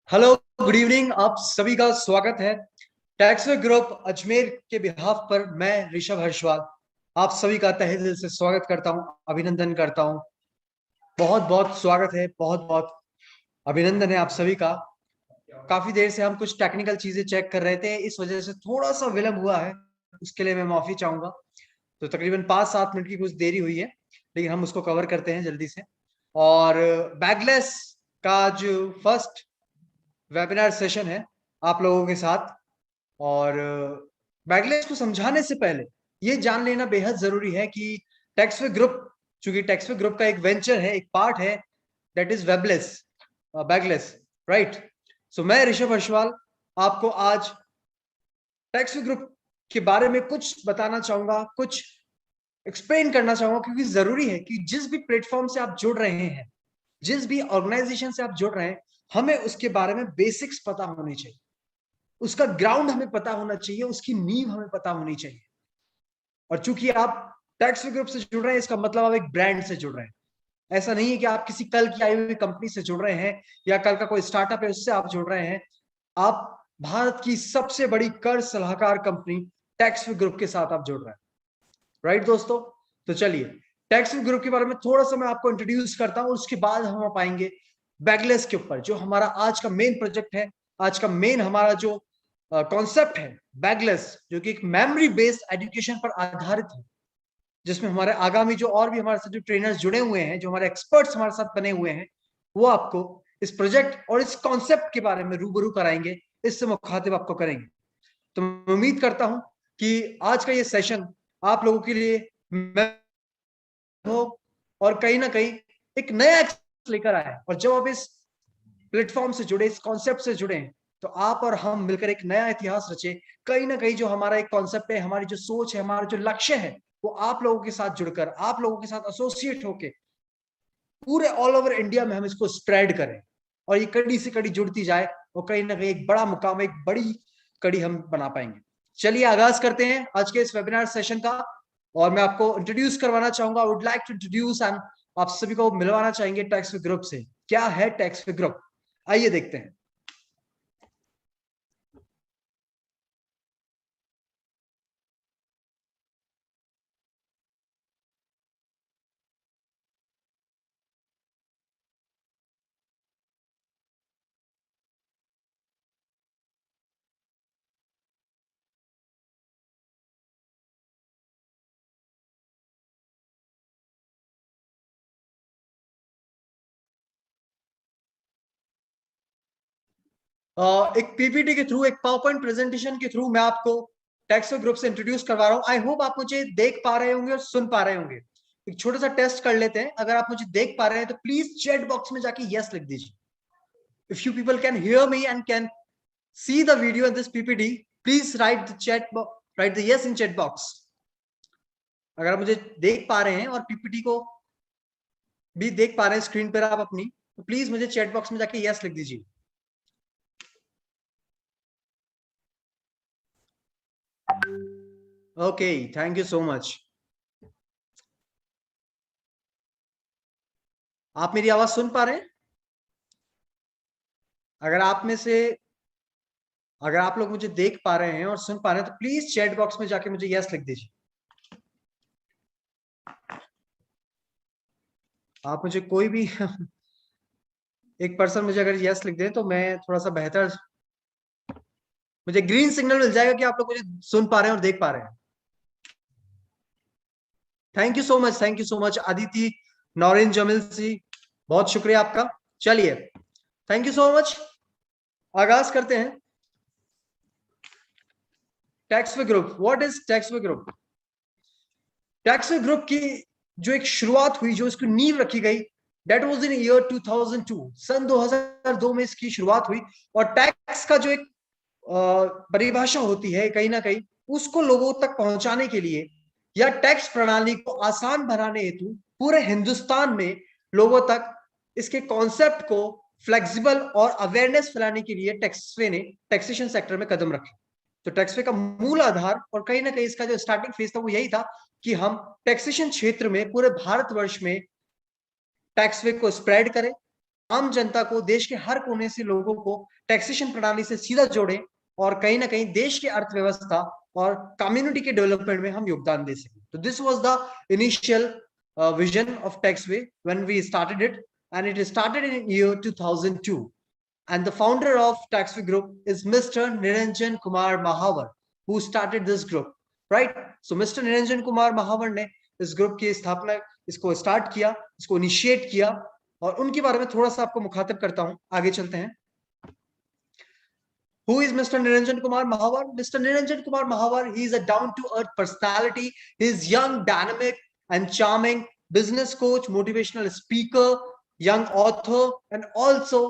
Hello, good evening. आप सभी का स्वागत है टैक्सवे ग्रुप अजमेर के बिहाफ पर। मैं ऋषभ हर्षवाल आप सभी का तहे दिल से स्वागत करता हूं, अभिनंदन करता हूं। बहुत बहुत स्वागत है, बहुत बहुत अभिनंदन है आप सभी का। काफी देर से हम कुछ टेक्निकल चीजें चेक कर रहे थे, इस वजह से थोड़ा सा विलंब हुआ है, उसके लिए मैं माफी चाहूंगा। तो तकरीबन 5-7 मिनट की कुछ देरी हुई है, लेकिन हम उसको कवर करते हैं जल्दी से। और बैगलेस का जो फर्स्ट वेबिनार सेशन है आप लोगों के साथ, और बैगलेस को समझाने से पहले ये जान लेना बेहद जरूरी है कि टैक्सवे ग्रुप, चूंकि टैक्सवे ग्रुप का एक वेंचर है, एक पार्ट है, दैट इज वेबलेस, बैगलेस, राइट। सो मैं ऋषभ हर्षवाल आपको आज टैक्सवे ग्रुप के बारे में कुछ बताना चाहूंगा, कुछ एक्सप्लेन करना चाहूंगा, क्योंकि जरूरी है कि जिस भी प्लेटफॉर्म से आप जुड़ रहे हैं, जिस भी ऑर्गेनाइजेशन से आप जुड़ रहे हैं, हमें उसके बारे में बेसिक्स पता होने चाहिए, उसका ग्राउंड हमें पता होना चाहिए, उसकी नींव हमें पता होनी चाहिए। और चूंकि आप टैक्सवे ग्रुप से जुड़ रहे हैं, इसका मतलब आप एक ब्रांड से जुड़ रहे हैं। ऐसा नहीं है कि आप किसी कल की आई हुई कंपनी से जुड़ रहे हैं, या कल का कोई स्टार्टअप है उससे आप जुड़ रहे हैं। आप भारत की सबसे बड़ी कर सलाहकार कंपनी टैक्सवे ग्रुप के साथ आप जुड़ रहे हैं, राइट दोस्तों। तो चलिए टैक्सवे ग्रुप के बारे में थोड़ा सा मैं आपको इंट्रोड्यूस करता हूं, उसके बाद हम आ पाएंगे बैगलेस के ऊपर, जो हमारा आज का मेन प्रोजेक्ट है। आज का मेन हमारा जो कॉन्सेप्ट है बैगलेस, जो कि एक मेमोरी बेस्ड एजुकेशन पर आधारित है, जिसमें हमारे आगामी जो और भी हमारे साथ जो ट्रेनर्स जुड़े हुए हैं, जो हमारे एक्सपर्ट्स हमारे साथ बने हुए हैं, वो आपको इस प्रोजेक्ट और इस कॉन्सेप्ट के बारे में रूबरू कराएंगे, इससे मुखातिब आपको करेंगे। तो मैं उम्मीद करता हूं कि आज का ये सेशन आप लोगों के लिए हो, और कहीं ना कहीं एक नया लेकर आए। और जब आप इस प्लेटफॉर्म से जुड़े, इस कॉन्सेप्ट से जुड़े, तो आप और हम मिलकर एक नया इतिहास रचे। कहीं ना कहीं जो हमारा एक कॉन्सेप्ट है, हमारी जो सोच है, हमारा जो लक्ष्य है, वो आप लोगों के साथ जुड़कर, आप लोगों के साथ एसोसिएट होके पूरे ऑल ओवर इंडिया में हम इसको स्प्रेड करें, और ये कड़ी से कड़ी जुड़ती जाए, और कहीं ना कहीं एक बड़ा मुकाम, एक बड़ी कड़ी हम बना पाएंगे। चलिए आगाज करते हैं आज के इस वेबिनार सेशन का। और मैं आपको इंट्रोड्यूस करवाना चाहूंगा, would like to introduce and आप सभी को मिलवाना चाहेंगे टैक्सवे ग्रुप से। क्या है टैक्सवे ग्रुप, आइए देखते हैं। एक पीपीटी के थ्रू, एक पावर पॉइंट प्रेजेंटेशन के थ्रू मैं आपको टैक्सवे ग्रुप से इंट्रोड्यूस करवा रहा हूं। आई होप आप मुझे देख पा रहे होंगे और सुन पा रहे होंगे। एक छोटा सा टेस्ट कर लेते हैं। अगर आप मुझे देख पा रहे हैं तो प्लीज चैट बॉक्स में जाके यस लिख दीजिए। If you people can hear me and can see the video in this PPT, please write the yes in chat box. अगर आप मुझे देख पा रहे हैं और पीपीटी को भी देख पा रहे हैं स्क्रीन पर आप अपनी, तो प्लीज मुझे चैट बॉक्स में जाके यस लिख दीजिए। Okay, thank you so much. आप मेरी आवाज सुन पा रहे हैं? अगर आप में से अगर आप लोग मुझे देख पा रहे हैं और सुन पा रहे हैं, तो प्लीज चैट बॉक्स में जाके मुझे यस लिख दीजिए। आप मुझे कोई भी एक पर्सन मुझे अगर यस लिख दें, तो मैं थोड़ा सा बेहतर, मुझे ग्रीन सिग्नल मिल जाएगा कि आप लोग मुझे सुन पा रहे हैं और देख पा रहे हैं। Thank you so much, thank you so much Aditi, Naurin, Jamil सी, बहुत शुक्रिया आपका। चलिए, थैंक यू सो मच। आगाज करते हैं। Taxway group, what is Taxway group? Taxway group की जो एक शुरुआत हुई, जो इसकी नींव रखी गई, दैट वाज इन ईयर 2002, सन 2002 में इसकी शुरुआत हुई। और टैक्स का जो एक परिभाषा होती है, कहीं ना कहीं उसको लोगों तक पहुंचाने के लिए, या टैक्स प्रणाली को आसान बनाने हेतु पूरे हिंदुस्तान में लोगों तक इसके कॉन्सेप्ट को फ्लेक्सिबल और अवेयरनेस फैलाने के लिए टैक्सवे ने टैक्सेशन सेक्टर में कदम रखे। तो टैक्सवे का मूल आधार और कहीं ना कहीं इसका जो स्टार्टिंग फेज था, वो यही था कि हम टैक्सेशन क्षेत्र में पूरे भारतवर्ष में टैक्सवे को स्प्रेड करें, आम जनता को, देश के हर कोने से लोगों को टैक्सेशन प्रणाली से सीधा जोड़े और कहीं ना कहीं देश की अर्थव्यवस्था और कम्युनिटी के डेवलपमेंट में हम योगदान दे सकें। तो this was the initial vision of Taxway when we started it, and it started in year 2002. And the founder of Taxway Group is Mr. Niranjan Kumar Mahawar, who started this group, right? So Mr. Niranjan Kumar Mahawar ने इस group की स्थापना, इसको start किया, इसको initiate किया, और उनके बारे में थोड़ा सा आपको मुखातिब करता हूं। आगे चलते हैं। Who is Mr. Niranjan Kumar Mahawar? Mr. Niranjan Kumar Mahawar, he is a down-to-earth personality. He is young, dynamic, and charming business coach, motivational speaker, young author, and also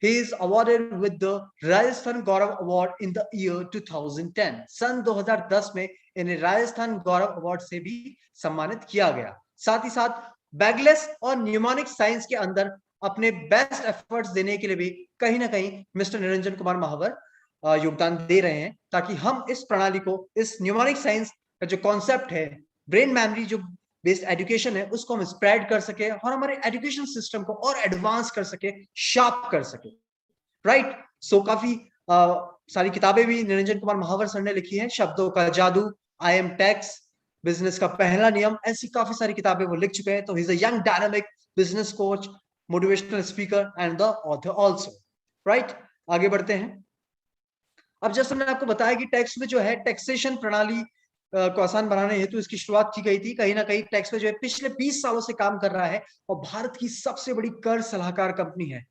he is awarded with the Rajasthan Gaurav Award in the year 2010. सन 2010 में इन्हें राजस्थान गौरव award से भी सम्मानित किया गया। साथ ही साथ bagless और न्यूमोनिक साइंस के अंदर अपने बेस्ट एफर्ट्स देने के लिए भी कहीं ना कहीं मिस्टर निरंजन कुमार महावर योगदान दे रहे हैं, ताकि हम इस प्रणाली को, इस न्यूमोनिक साइंस का जो कॉन्सेप्ट है, ब्रेन मेमोरी जो बेस्ड एजुकेशन है, उसको हम स्प्रेड कर सके और हमारे एजुकेशन सिस्टम को और एडवांस कर सके, शार्प कर सके, राइट। सो काफी सारी किताबें भी निरंजन कुमार महावर सर ने लिखी हैं। शब्दों का जादू, आई एम टैक्स, बिजनेस का पहला नियम, ऐसी काफी सारी किताबें वो लिख चुके हैं। तो he is a young dynamic business coach, motivational speaker and the author also, right. आगे बढ़ते हैं। अब जैसे मैंने आपको बताया कि टैक्स में जो है, टैक्सेशन प्रणाली को आसान बनाने हेतु इसकी शुरुआत की गई थी। कहीं ना कहीं टैक्स में जो है पिछले 20 सालों से काम कर रहा है और भारत की सबसे बड़ी कर सलाहकार कंपनी है।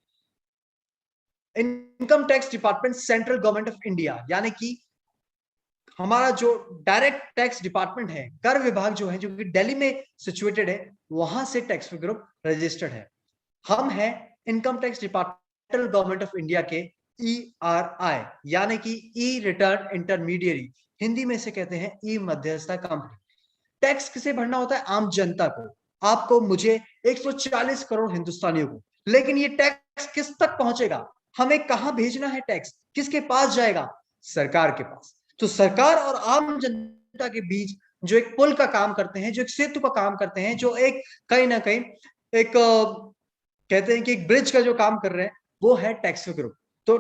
Income tax department central government of India, यानी कि हमारा जो डायरेक्ट टैक्स डिपार्टमेंट है, कर विभाग जो है, जो कि दिल्ली में सिचुएटेड है, वहां से टैक्सवे ग्रुप रजिस्टर्ड है। हम हैं income tax department government of India के ERI, यानी कि ई रिटर्न इंटरमीडियरी, हिंदी में से कहते हैं ई मध्यस्थता कंपनी। टैक्स किसे भरना होता है? आम जनता को, आपको, मुझे, 140 करोड़ हिंदुस्तानियों को। लेकिन ये टैक्स किस तक पहुंचेगा? हमें कहां भेजना है टैक्स? किसके पास जाएगा? सरकार के पास। तो सरकार और आम जनता के बीच जो एक पुल का काम करते हैं, जो एक सेतु का काम करते हैं, जो एक कहीं ना कहीं एक कहते हैं कि एक ब्रिज का जो काम कर रहे हैं, वो है टैक्सवे ग्रुप। तो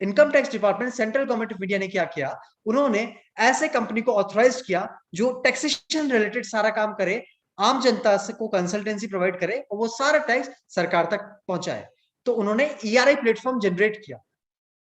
income tax department central government of India ने क्या किया? उन्होंने ऐसे कंपनी को ऑथराइज किया जो टैक्सेशन रिलेटेड सारा काम करे, आम जनता से को कंसल्टेंसी प्रोवाइड करे और वो सारा टैक्स सरकार तक पहुंचाए। तो उन्होंने ERI प्लेटफॉर्म जनरेट किया।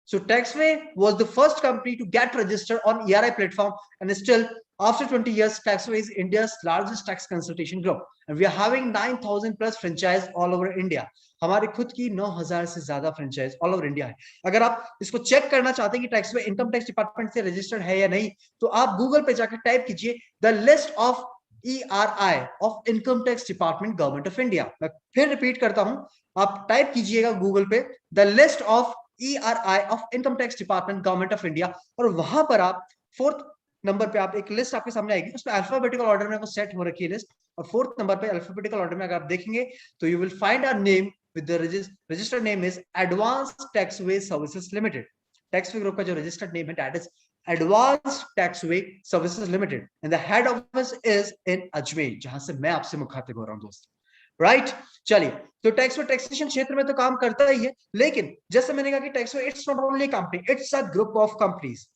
So Taxway was the first company to get registered on ERI platform, and still after 20 years, Taxway is India's largest tax consultation group, and we are having 9,000 plus franchise all over India. हमारे खुद की 9,000 से ज्यादा franchise all over India है। अगर आप इसको check करना चाहते हैं कि टैक्सवे इनकम टैक्स डिपार्टमेंट से रजिस्टर्ड है या नहीं, तो आप गूगल पे जाकर टाइप कीजिए the list of ERI of income tax department government of India. मैं फिर रिपीट करता हूं, आप टाइप कीजिएगा गूगल पे the list of ERI of income tax department government of India, और वहां पर आप 4th नंबर पे आप एक लिस्ट आपके सामने आएगी, उसमें अल्फाबेटिकल ऑर्डर में वो सेट हो रखी है लिस्ट, और 4th नंबर पे अल्फाबेटिकल ऑर्डर में अगर आप देखेंगे तो you will find our name with the registered name is advance Taxway services limited. Taxway group का जो रजिस्टर्ड नेम है that is advance Taxway services limited, and the head office is in Ajmer, जहां से मैं आपसे मुखातिब हो रहा हूं दोस्त, राइट। चलिए, तो टैक्सवे टैक्सेशन क्षेत्र में तो काम करता ही है, लेकिन जैसे मैंने कहा कि Taxway it's not only company, it's a group of companies.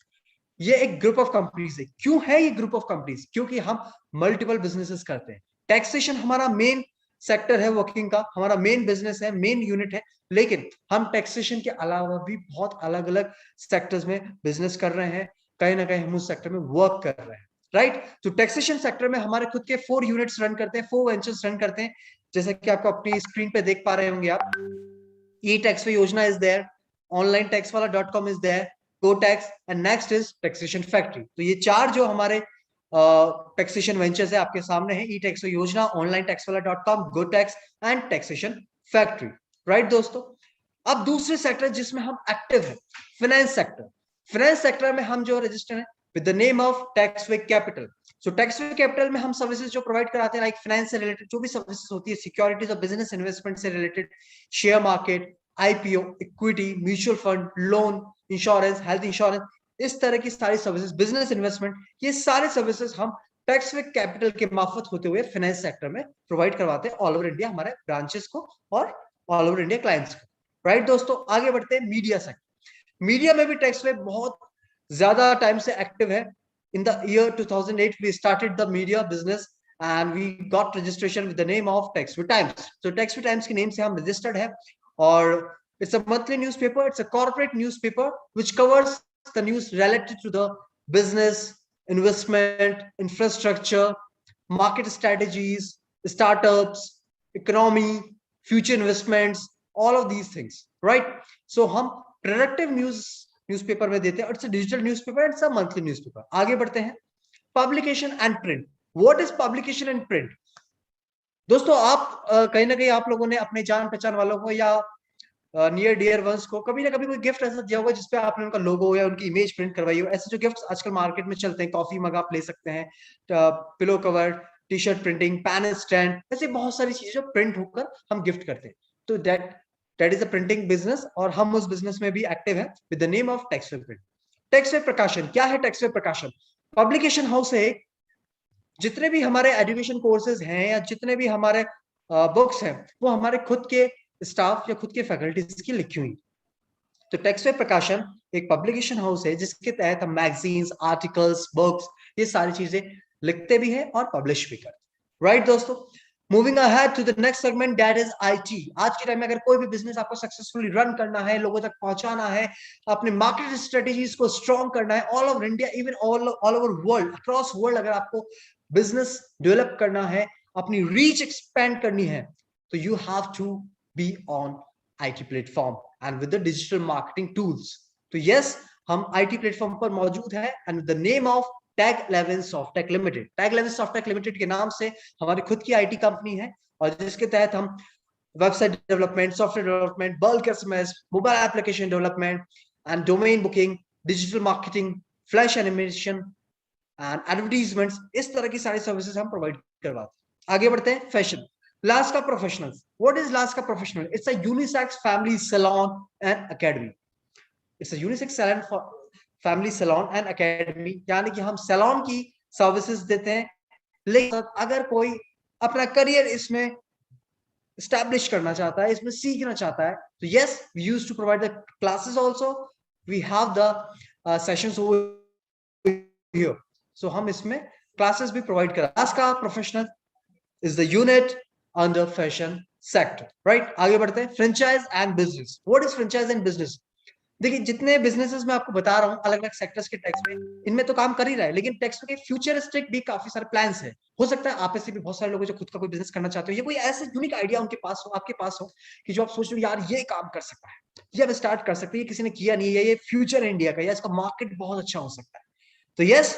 ये एक ग्रुप ऑफ कंपनीज है। क्यों है ये ग्रुप ऑफ कंपनीज? क्योंकि हम मल्टीपल बिजनेसेस करते हैं। टैक्सेशन हमारा मेन सेक्टर है वर्किंग का, हमारा मेन बिजनेस है, मेन यूनिट है, लेकिन हम टैक्सेशन के अलावा भी बहुत अलग अलग सेक्टर्स में बिजनेस कर रहे हैं। कहीं ना कहीं हम उस सेक्टर में वर्क कर रहे हैं, राइट। तो टैक्सेशन सेक्टर में हमारे खुद के 4 यूनिट्स रन करते हैं, 4 वेंचर्स रन करते हैं, जैसे कि आपको अपनी स्क्रीन पे देख पा रहे होंगे आप। ई टैक्सवे योजना इज देयर, ऑनलाइन टैक्स वाला .com is there, go tax, and next is taxation factory. तो ये 4 जो हमारे टैक्सेशन वेंचर्स है आपके सामने है, ई टैक्सवे योजना, ऑनलाइन टैक्स वाला .com, go tax and taxation factory, right दोस्तों। अब दूसरे सेक्टर जिसमें हम एक्टिव है, फाइनेंस सेक्टर। फाइनेंस सेक्टर में हम जो रजिस्टर है with the name of Taxway Capital. So Taxway Capital में हम सर्विसेज जो प्रोवाइड कराते हैं, लाइक फाइनेंस से रिलेटेड जो भी सर्विसेज होती है, सिक्योरिटीज और बिजनेस इन्वेस्टमेंट से related, share market, IPO, equity, mutual fund, loan, insurance, health insurance, इस तरह की सारी सर्विसेज, बिजनेस इन्वेस्टमेंट, ये सारे सर्विसेज हम टैक्सवे कैपिटल के मार्फत होते हुए फाइनेंस सेक्टर में प्रोवाइड करवाते हैं ऑल ओवर इंडिया हमारे ब्रांचेस को और ऑल ओवर इंडिया क्लाइंट्स का। राइट दोस्तों, आगे बढ़ते हैं मीडिया सेक्टर। मीडिया में भी टेक्सवे बहुत ज्यादा टाइम से एक्टिव है। In the year 2008 we started the media business and we got registration with the name of Taxway Times. तो टेक्सवे टाइम्स के नेम से हम रजिस्टर्ड है और it's a monthly newspaper, it's a corporate newspaper which covers the news related to the business, investment, infrastructure, market strategies, startups, economy, future investments, all of these things, right? So हम productive newspaper में देते हैं और it's a digital newspaper, it's a monthly newspaper. आगे बढ़ते हैं, publication and print. What is publication and print? दोस्तों आप कहीं ना कहीं आप लोगों ने अपने जान पहचान वालों को या नियर डियर वंस को कभी ना कभी कोई गिफ्ट ऐसा दिया होगा जिसपे आपने उनका लोगो या उनकी इमेज प्रिंट करवाई हो। ऐसे जो गिफ्ट्स आजकल मार्केट में चलते हैं, कॉफी मग आप ले सकते हैं, pillow cover, T shirt printing, pen stand, ऐसी बहुत सारी चीजें जो प्रिंट होकर हम गिफ्ट करते हैं। तो that is a printing business और हम उस बिजनेस में भी एक्टिव है with the name of Taxway Print. Taxway प्रकाशन क्या है? टेक्सवे प्रकाशन पब्लिकेशन हाउस है। जितने भी हमारे एजुकेशन कोर्सेज हैं या जितने भी हमारे बुक्स हैं वो हमारे खुद के स्टाफ या खुद के फैकल्टीज की लिखी हुई। तो टेक्सवे प्रकाशन एक पब्लिकेशन हाउस है जिसके तहत हम मैगजीन्स, आर्टिकल्स, बुक्स, ये सारी चीजें लिखते भी हैं और पब्लिश भी करते हैं। राइट दोस्तों, moving ahead to the next segment, that is IT. आज के टाइम में अगर कोई भी बिजनेस आपको सक्सेसफुली रन करना है, लोगों तक पहुंचाना है, अपने मार्केट स्ट्रेटेजीज को स्ट्रॉन्ग करना है, all over India, even all over world, across world, अगर आपको बिजनेस डेवलप करना है, अपनी रीच एक्सपेंड करनी है, तो you have to be on IT platform and with the digital marketing tools. तो यस, हम आईटी प्लेटफॉर्म पर मौजूद है and the name of Tag 11 Softtech Limited. Tag 11 Softtech Limited के नाम से हमारी खुद की आईटी कंपनी है और जिसके तहत हम website development, software development, bulk SMS, mobile application development and domain booking, digital marketing, flash animation and advertisements, इस तरह की सारी सर्विसेज हम प्रोवाइड करवाते हैं। आगे बढ़ते हैं, fashion. Laska professionals. What is Laska professional? It's a unisex family salon and academy. It's a unisex family salon and academy, यानी कि हम सैलून की सर्विसेज देते हैं, लेकिन अगर कोई अपना करियर इसमें एस्टैब्लिश करना चाहता है, इसमें सीखना चाहता है, तो yes, we used to provide the classes also, we have the sessions over here. So हम इसमें क्लासेस भी प्रोवाइड कर। Laska professional is the unit under fashion sector, right? आगे बढ़ते हैं, franchise and business. What is franchise and business? देखिए, जितने businesses मैं आपको बता रहा हूँ अलग अलग सेक्टर्स के टैक्स में, इनमें तो काम कर ही रहा है, लेकिन टैक्स के फ्यूचरिस्टिक भी काफी सारे प्लान्स हैं। हो सकता है आप में से भी बहुत सारे लोग जो खुद का कोई बिजनेस करना चाहते हो या कोई ऐसे यूनिक आइडिया उनके पास हो, आपके पास हो, कि जो आप सोच रहे हो यार ये काम कर सकता है, ये अब स्टार्ट कर सकते हैं, ये किसी ने किया नहीं है, ये फ्यूचर इंडिया का, या इसका मार्केट बहुत अच्छा हो सकता है। तो yes,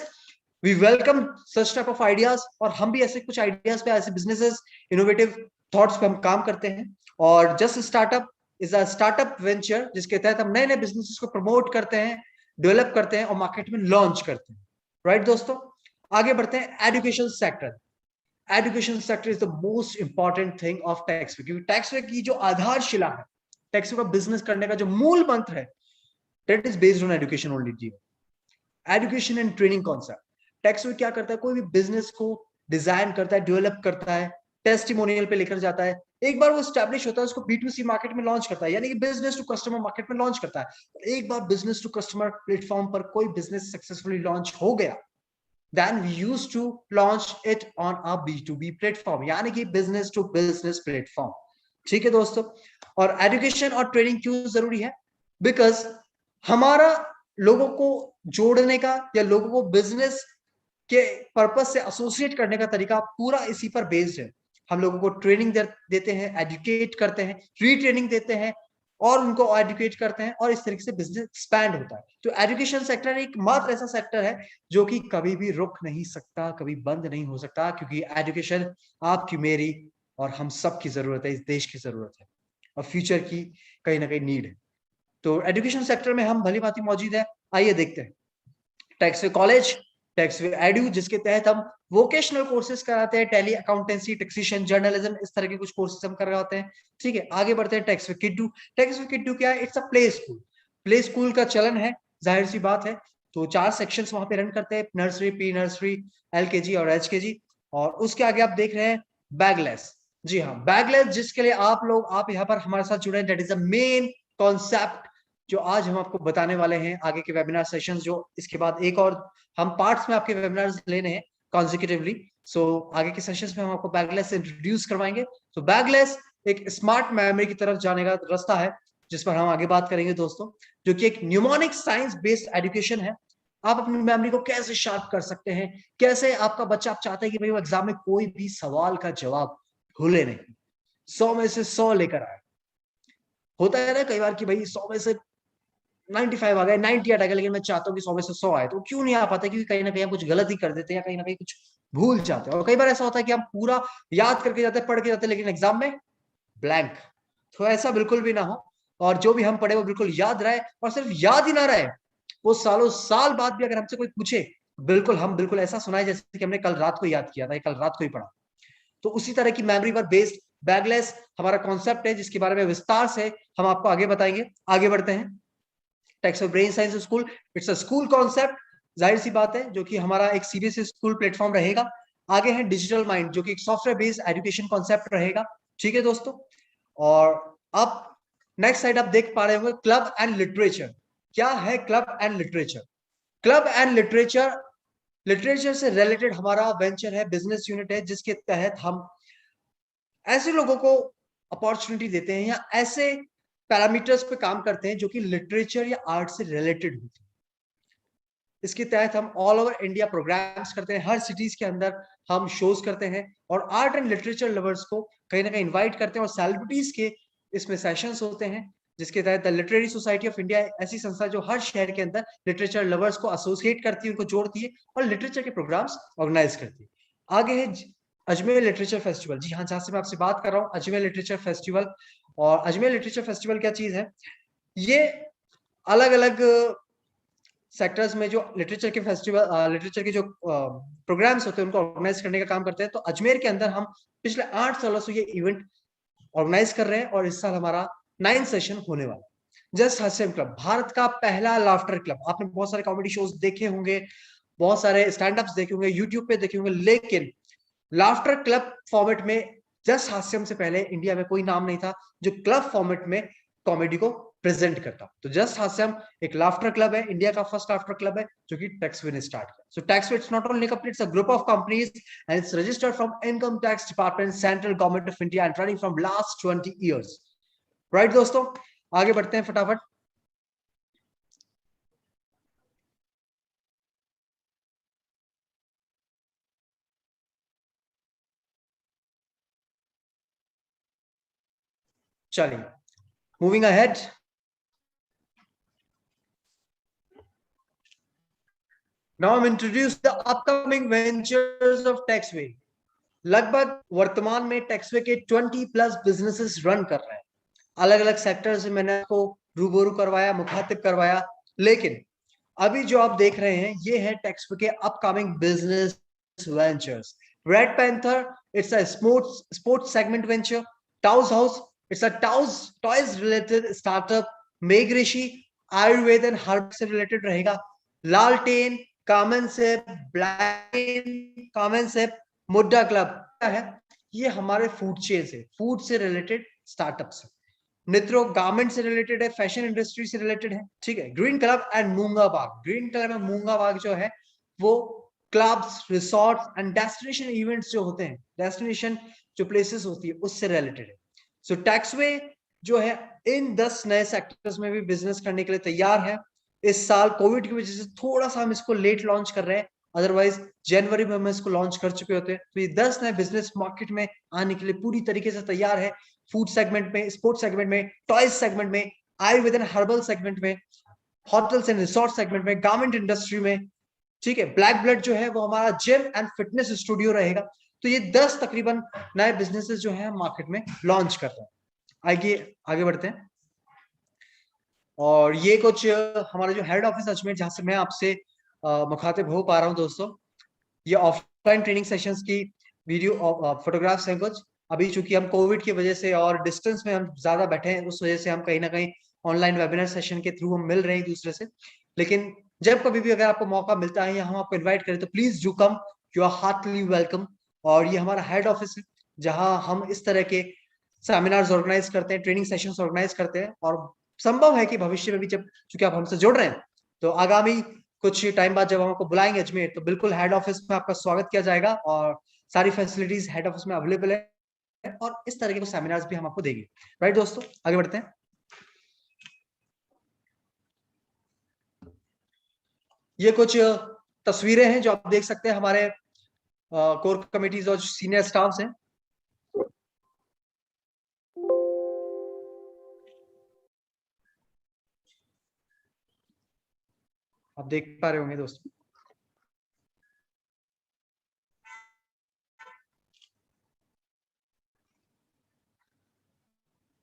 we welcome such type of ideas और हम भी ऐसे कुछ आइडियाज पे, ऐसे बिजनेसेस, इनोवेटिव थॉट्स पे हम काम करते हैं। और just startup is a startup venture जिसके तहत हम नए नए बिजनेसेस को प्रमोट करते हैं, डेवलप करते हैं और मार्केट में लॉन्च करते हैं। राइट दोस्तों, आगे बढ़ते हैं, education sector. Education sector is the most important thing of Taxway, क्योंकि टैक्सवे की जो आधारशिला है, टैक्सवे का बिजनेस करने का जो मूल मंत्र है, that is based on education only. Education and training concept. Taxway क्या करता है? कोई भी बिजनेस को डिजाइन करता है, डेवलप करता है, टेस्टिमोनियल पे लेकर जाता है, एक बार वो स्टैब्लिश होता है उसको B2C मार्केट में लॉन्च करता है, यानी कि बिजनेस टू कस्टमर मार्केट में लॉन्च करता है। एक बार बिजनेस टू कस्टमर प्लेटफॉर्म पर कोई बिजनेस सक्सेसफुली लॉन्च हो गया, then we used to launch it on a B2B platform, यानी कि बिजनेस टू बिजनेस प्लेटफॉर्म। ठीक है दोस्तों, और एजुकेशन और ट्रेनिंग क्यों जरूरी है? बिकॉज हमारा लोगों को जोड़ने का या लोगों को बिजनेस के पर्पस से एसोसिएट करने का तरीका पूरा इसी पर बेस्ड है। हम लोगों को ट्रेनिंग देते हैं, एजुकेट करते हैं, रीट्रेनिंग देते हैं और उनको एजुकेट करते हैं, और इस तरीके से बिजनेस एक्सपैंड होता है। तो एजुकेशन सेक्टर एक मात्र ऐसा सेक्टर है जो कि कभी भी रुक नहीं सकता, कभी बंद नहीं हो सकता, क्योंकि एजुकेशन आपकी, मेरी और हम सब की जरूरत है, इस देश की जरूरत है और फ्यूचर की कहीं ना कहीं नीड है। तो एजुकेशन सेक्टर में हम भली भांति मौजूद है। आइए देखते हैं, टैक्सवे कॉलेज, टैक्सवे एडू, जिसके तहत हम वोकेशनल कोर्सेज कराते हैं, टैली, अकाउंटेंसी, टैक्सेशन, जर्नलिज्म, इस तरह के कुछ कोर्सेज हम करवाते हैं। ठीक है, आगे बढ़ते हैं, टैक्सवे किड्डू। टैक्सवे किड्डू क्या है? It's a play school. Play school का चलन है, जाहिर सी बात है, तो 4 सेक्शंस वहां पे रन करते हैं, नर्सरी, प्री नर्सरी, LKG और HKG। और उसके आगे आप देख रहे हैं बैगलेस, जी हाँ, बैकलेस जिसके लिए आप यहाँ पर हमारे साथ जुड़े हैं, that is the main concept जो आज हम आपको बताने वाले हैं। आगे के वेबिनार सेशंस जो इसके बाद एक और हम पार्ट्स में आपके वेबिनार्स लेने हैं कॉन्जिक्यूटिवली। सो आगे के सेशंस में हम आपको बैकलेस इंट्रोड्यूस करवाएंगे। तो बैकलेस एक स्मार्ट मेमोरी की तरफ जाने का रास्ता है, जिस पर हम आगे बात करेंगे दोस्तों, जो कि एक न्यूमोनिक साइंस बेस्ड एजुकेशन है। आप अपनी मेमोरी को कैसे शार्प कर सकते हैं, कैसे आपका बच्चा, आप चाहते हैं कि भाई वो एग्जाम में कोई भी सवाल का जवाब भूले नहीं, 100 में से 100 लेकर आए। होता है ना कई बार कि भाई 100 में से 95 आ गए, 98 आ गए, लेकिन मैं चाहता हूँ कि 100 में से 100 आए। तो क्यों नहीं आ पाता? क्योंकि कहीं ना कहीं हम कुछ गलत ही कर देते हैं, या कहीं ना कहीं कुछ भूल जाते हैं। और कई बार ऐसा होता है कि हम पूरा याद करके जाते हैं, पढ़ के जाते हैं, लेकिन एग्जाम में ब्लैंक। तो ऐसा बिल्कुल भी ना हो, और जो भी हम पढ़े वो बिल्कुल याद रहे। और सिर्फ याद ही ना रहे, वो सालों साल बाद भी अगर हमसे कोई पूछे, बिल्कुल ऐसा सुनाए जैसे कि हमने कल रात को याद किया था, कल रात को ही पढ़ा। तो उसी तरह की मेमोरी पर बेस्ड बैगलेस हमारा कॉन्सेप्ट है, जिसके बारे में विस्तार से हम आपको आगे बताएंगे। आगे बढ़ते हैं। Text of brain science school, it's a school concept, जाहिर सी बात है, जो कि हमारा एक सीबीएसई स्कूल प्लेटफॉर्म रहेगा। आगे है डिजिटल माइंड, जो कि एक सॉफ्टवेयर बेस्ड एजुकेशन कॉन्सेप्ट रहेगा। ठीक है दोस्तों। और अब नेक्स्ट साइड आप देख पा रहे होंगे, क्लब एंड लिटरेचर। क्या है club and literature? Club and literature, literature से रिलेटेड हमारा वेंचर है, बिजनेस यूनिट है, जिसके तहत हम ऐसे लोगों को अपॉर्चुनिटी देते हैं, या ऐसे पैरामीटर्स पे काम करते हैं जो कि लिटरेचर या आर्ट से रिलेटेड होते हैं। इसके तहत हम ऑल ओवर इंडिया प्रोग्राम्स करते हैं, हर सिटीज के अंदर हम शोज करते हैं, और आर्ट एंड लिटरेचर लवर्स को कहीं ना कहीं इनवाइट करते हैं, और सेलिब्रिटीज के इसमें सेशंस होते हैं, जिसके तहत the literary society of India ऐसी संस्था जो हर शहर के अंदर लिटरेचर लवर्स को एसोसिएट करती है, उनको जोड़ती है, और लिटरेचर के प्रोग्राम्स ऑर्गेनाइज करती है। आगे है अजमेर लिटरेचर फेस्टिवल। जी हाँ, जहां से मैं आपसे बात कर रहा हूँ, अजमेर लिटरेचर फेस्टिवल। और अजमेर लिटरेचर फेस्टिवल क्या चीज है? ये अलग अलग सेक्टर्स में जो लिटरेचर के फेस्टिवल, लिटरेचर के जो प्रोग्राम्स होते हैं, उनको ऑर्गेनाइज करने का काम करते हैं। तो अजमेर के अंदर हम पिछले 8 सालों से ये इवेंट ऑर्गेनाइज कर रहे हैं, और इस साल हमारा 9 सेशन होने वाला है। जस्ट हास्यम क्लब, भारत का पहला लाफ्टर क्लब। आपने बहुत सारे कॉमेडी शोज देखे होंगे, बहुत सारे स्टैंड अप्स देखे होंगे, यूट्यूब पे देखे होंगे, लेकिन लाफ्टर क्लब फॉर्मेट में जस्ट हास्यम से पहले इंडिया में कोई नाम नहीं था जो क्लब फॉर्मेट में कॉमेडी को प्रेजेंट करता। तो जस्ट हास्यम एक लाफ्टर क्लब है, इंडिया का फर्स्ट लाफ्टर क्लब है, जो कि टैक्सवे ने स्टार्ट किया। So Taxway it's not only company, it's a group of companies, and it's registered from income tax department, central government of India, and running from last 20 years. Right दोस्तों, आगे बढ़ते हैं फटाफट। चलिए, moving ahead. Now I introduce the upcoming ventures of Taxway. लगभग वर्तमान में टैक्सवे के 20 प्लस बिजनेसेस रन कर रहे हैं। अलग अलग सेक्टर से मैंने आपको रूबरू करवाया, मुखातिब करवाया, लेकिन अभी जो आप देख रहे हैं ये है टैक्सवे के upcoming business ventures. Red panther, it's a sports segment venture. Taus house, it's a Taus toys related startup. Megh Rishi, Ayurveda and herb से रिलेटेड रहेगा। लालटेन, कामन सेप, ब्लैक कामन सेप, मुड्डा क्लब है, ये हमारे फूड चेन से, फूड से रिलेटेड स्टार्टअप्स है। नित्रो गारमेंट से रिलेटेड है, फैशन इंडस्ट्री से रिलेटेड है। ठीक है। ग्रीन क्लब एंड मूंगा बाग, ग्रीन क्लब एंड मूंगा बाग जो है वो clubs, resort and destination events जो होते हैं, डेस्टिनेशन जो प्लेसेस होती है, उससे रिलेटेड है। सो टैक्सवे जो है इन 10 नए सेक्टर्स में भी बिजनेस करने के लिए तैयार है। इस साल कोविड की वजह से थोड़ा सा हम इसको लेट लॉन्च कर रहे हैं, अदरवाइज जनवरी में हम इसको लॉन्च कर चुके होते हैं। तो ये 10 नए बिजनेस मार्केट में आने के लिए पूरी तरीके से तैयार है। फूड सेगमेंट में, स्पोर्ट्स सेगमेंट में, टॉयज सेगमेंट में, आयुर्वेद एंड हर्बल सेगमेंट में, होटल्स एंड रिसोर्ट सेगमेंट में, गारमेंट इंडस्ट्री में। ठीक है। ब्लैक ब्लड जो है वो हमारा जिम एंड फिटनेस स्टूडियो रहेगा। तो ये 10 तकरीबन नए बिजनेसेस जो है मार्केट में लॉन्च कर रहे हैं। आइए आगे बढ़ते हैं। और ये कुछ हमारा जो हेड ऑफिस अजमेर, जहां से मैं आपसे मुखातिब हो पा रहा हूँ दोस्तों, ये ऑफलाइन ट्रेनिंग सेशंस की वीडियो फोटोग्राफ्स हैं कुछ। अभी चूंकि हम कोविड की वजह से और डिस्टेंस में हम ज्यादा बैठे हैं, उस वजह से हम कहीं ना कहीं ऑनलाइन वेबिनार सेशन के थ्रू हम मिल रहे हैं एक दूसरे से। लेकिन जब कभी भी अगर आपको मौका मिलता है या हम आपको इन्वाइट करें, तो please do come, you are heartly welcome. और ये हमारा हेड ऑफिस है, जहां हम इस तरह के सेमिनार्स ऑर्गेनाइज करते हैं, ट्रेनिंग सेशंस ऑर्गेनाइज करते हैं। और संभव है कि भविष्य में भी जब, चूंकि आप हमसे जुड़ रहे हैं, तो आगामी कुछ टाइम बाद जब हम आपको बुलाएंगे अजमेर, तो बिल्कुल हेड ऑफिस में आपका स्वागत किया जाएगा और सारी फैसिलिटीज हेड ऑफिस में अवेलेबल है और इस तरह के सेमिनार्स भी हम आपको देंगे। राइट दोस्तों, आगे बढ़ते हैं। ये कुछ तस्वीरें हैं जो आप देख सकते हैं, हमारे कोर कमिटीज और सीनियर स्टाफ्स हैं। आप देख पा रहे होंगे दोस्तों।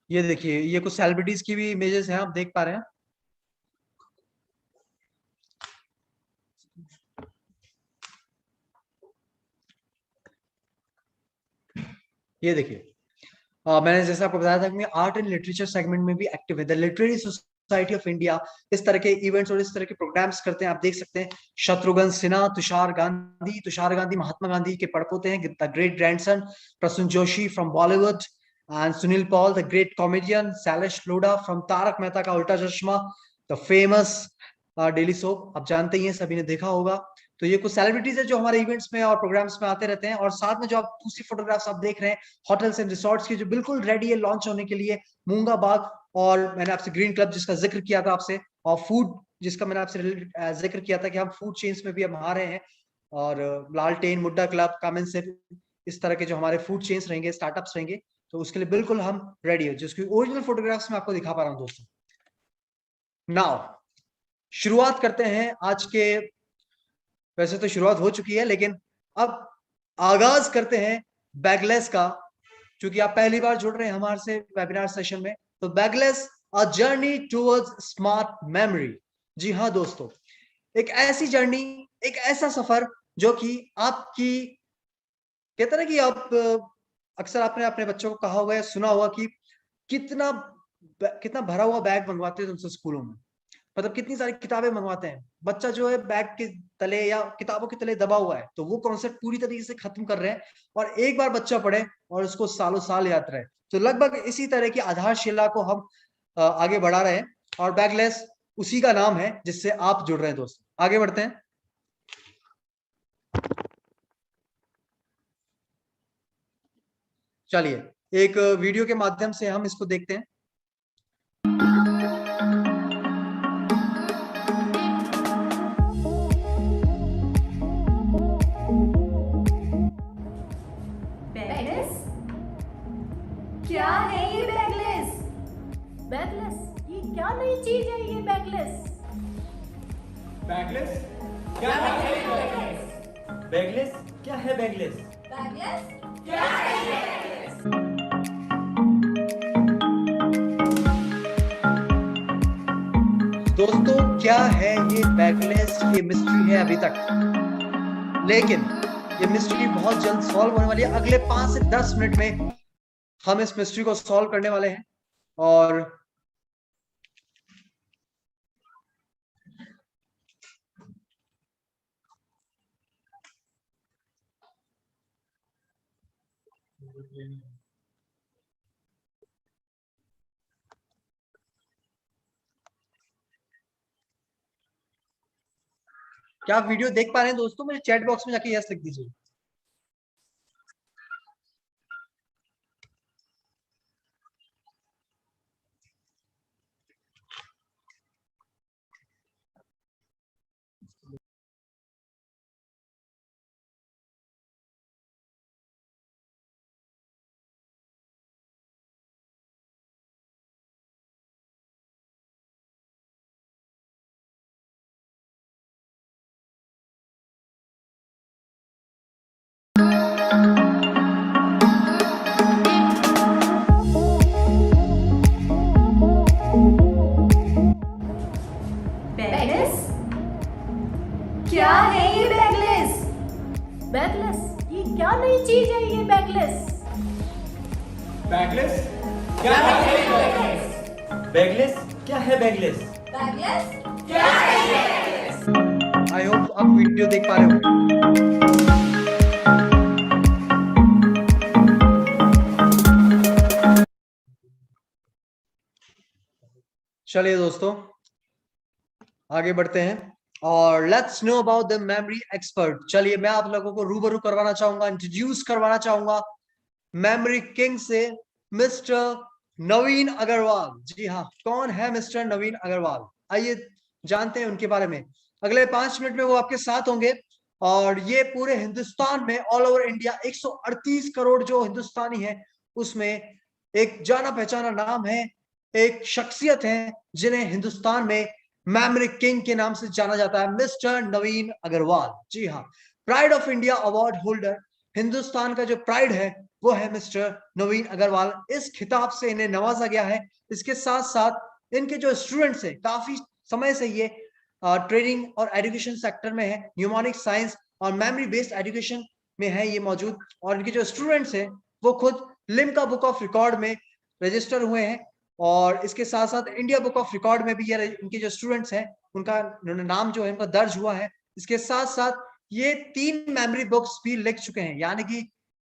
ये देखिए, ये कुछ सेलिब्रिटीज की भी इमेजेस हैं, आप देख पा रहे हैं। ये देखिए, मैंने जैसे आपको बताया था कि मैं आर्ट एंड लिटरेचर सेगमेंट में भी एक्टिव है। The literary society of India इस तरह के इवेंट्स और इस तरह के प्रोग्राम्स करते हैं। आप देख सकते हैं शत्रुघ्न सिन्हा, तुषार गांधी महात्मा गांधी के पड़पोते हैं, the great grandson Prasoon Joshi from Bollywood, and Sunil Paul the great comedian, Shailesh Lodha from Taarak Mehta Ka Ooltah चश्मा, द फेमस डेली सोप, आप जानते ही हैं, सभी ने देखा होगा। तो ये कुछ सेलिब्रिटीज है जो हमारे इवेंट्स में और प्रोग्राम्स में आते रहते हैं। और साथ में जो आप दूसरी फोटोग्राफ्स आप देख रहे हैं होटल्स एंड रिसोर्ट्स की, जो बिल्कुल रेडी है लॉन्च होने के लिए, मूंगा बाग, और मैंने आपसे ग्रीन क्लब जिसका जिक्र किया था आपसे, और फूड जिसका मैंने आपसे जिक्र किया था कि हम फूड चेन्स में भी हम आ रहे हैं, और लालटेन, मुड्डा क्लब, कामेन से, इस तरह के जो हमारे फूड चेन्स रहेंगे, स्टार्टअप्स रहेंगे, तो उसके लिए बिल्कुल हम रेडी है, जिसकी ओरिजिनल फोटोग्राफ्स में आपको दिखा पा रहा हूँ दोस्तों। नाउ शुरुआत करते हैं आज के, वैसे तो शुरुआत हो चुकी है, लेकिन अब आगाज करते हैं बैगलेस का। क्योंकि आप पहली बार जुड़ रहे हैं हमारे से वेबिनार सेशन में, तो bagless a journey towards smart memory. जी हाँ दोस्तों, एक ऐसी जर्नी, एक ऐसा सफर जो कि आपकी, कहते ना कि आप, अक्सर आपने अपने बच्चों को कहा होगा या सुना होगा कि कितना कितना भरा हुआ बैग मंगवाते हैं तुमसे स्कूलों में, मतलब कितनी सारी किताबें मंगवाते हैं। बच्चा जो है बैग के तले या किताबों के तले दबा हुआ है, तो वो कॉन्सेप्ट पूरी तरीके से खत्म कर रहे हैं और एक बार बच्चा पढ़े और उसको सालों साल याद रहे। तो लगभग इसी तरह की आधारशिला को हम आगे बढ़ा रहे हैं, और बैगलेस उसी का नाम है जिससे आप जुड़ रहे हैं दोस्तों। आगे बढ़ते हैं। चलिए एक वीडियो के माध्यम से हम इसको देखते हैं। क्या है ये बैगलेस? बैगलेस, ये क्या नई चीज है ये बैगलेस? बैगलेस क्या है बैगलेस? बैगलेस क्या है बैगलेस? बैगलेस क्या है बैगलेस? दोस्तों क्या है ये बैगलेस, ये मिस्ट्री है अभी तक, लेकिन ये मिस्ट्री बहुत जल्द सॉल्व होने वाली है। अगले 5 से 10 मिनट में हम इस मिस्ट्री को सॉल्व करने वाले हैं। और क्या आप वीडियो देख पा रहे हैं दोस्तों? मुझे चैट बॉक्स में जाके यस लिख दीजिए। बैगलेस क्या है ये बैगलेस? बैगलेस, ये क्या नई चीज है ये बैगलेस? बैगलेस क्या है बैगलेस? बैगलेस क्या है बैगलेस? बैगलेस क्या है बैगलेस? आई होप आप वीडियो देख पा रहे हो। चलिए दोस्तों आगे बढ़ते हैं और let's know about the memory expert. चलिए मैं आप लोगों को रूबरू करवाना चाहूंगा, इंट्रोड्यूस करवाना चाहूंगा मेमोरी किंग से, मिस्टर नवीन अग्रवाल। जी हाँ, कौन है मिस्टर नवीन अग्रवाल? आइए जानते हैं उनके बारे में। अगले 5 मिनट में वो आपके साथ होंगे और ये पूरे हिंदुस्तान में, ऑल ओवर इंडिया, 138 करोड़ जो हिंदुस्तानी है उसमें एक जाना पहचाना नाम है, एक शख्सियत है जिन्हें हिंदुस्तान में मेमोरी किंग के नाम से जाना जाता है, मिस्टर नवीन अग्रवाल। जी हाँ, pride of India award holder, Hindustan का जो प्राइड है वो है मिस्टर नवीन अग्रवाल। इस खिताब से इन्हें नवाजा गया है। इसके साथ साथ इनके जो स्टूडेंट्स हैं, काफी समय से ये ट्रेनिंग और एजुकेशन सेक्टर में है, न्यूमोनिक साइंस और मेमोरी बेस्ड एजुकेशन में है ये मौजूद। और इनके जो स्टूडेंट्स हैं वो खुद लिम्का बुक ऑफ रिकॉर्ड में रजिस्टर हुए हैं और इसके साथ साथ इंडिया बुक ऑफ रिकॉर्ड में भी ये इनके जो स्टूडेंट्स हैं उनका नाम जो है उनका दर्ज हुआ है। इसके साथ साथ ये 3 मेमोरी बुक्स भी लिख चुके हैं, यानी कि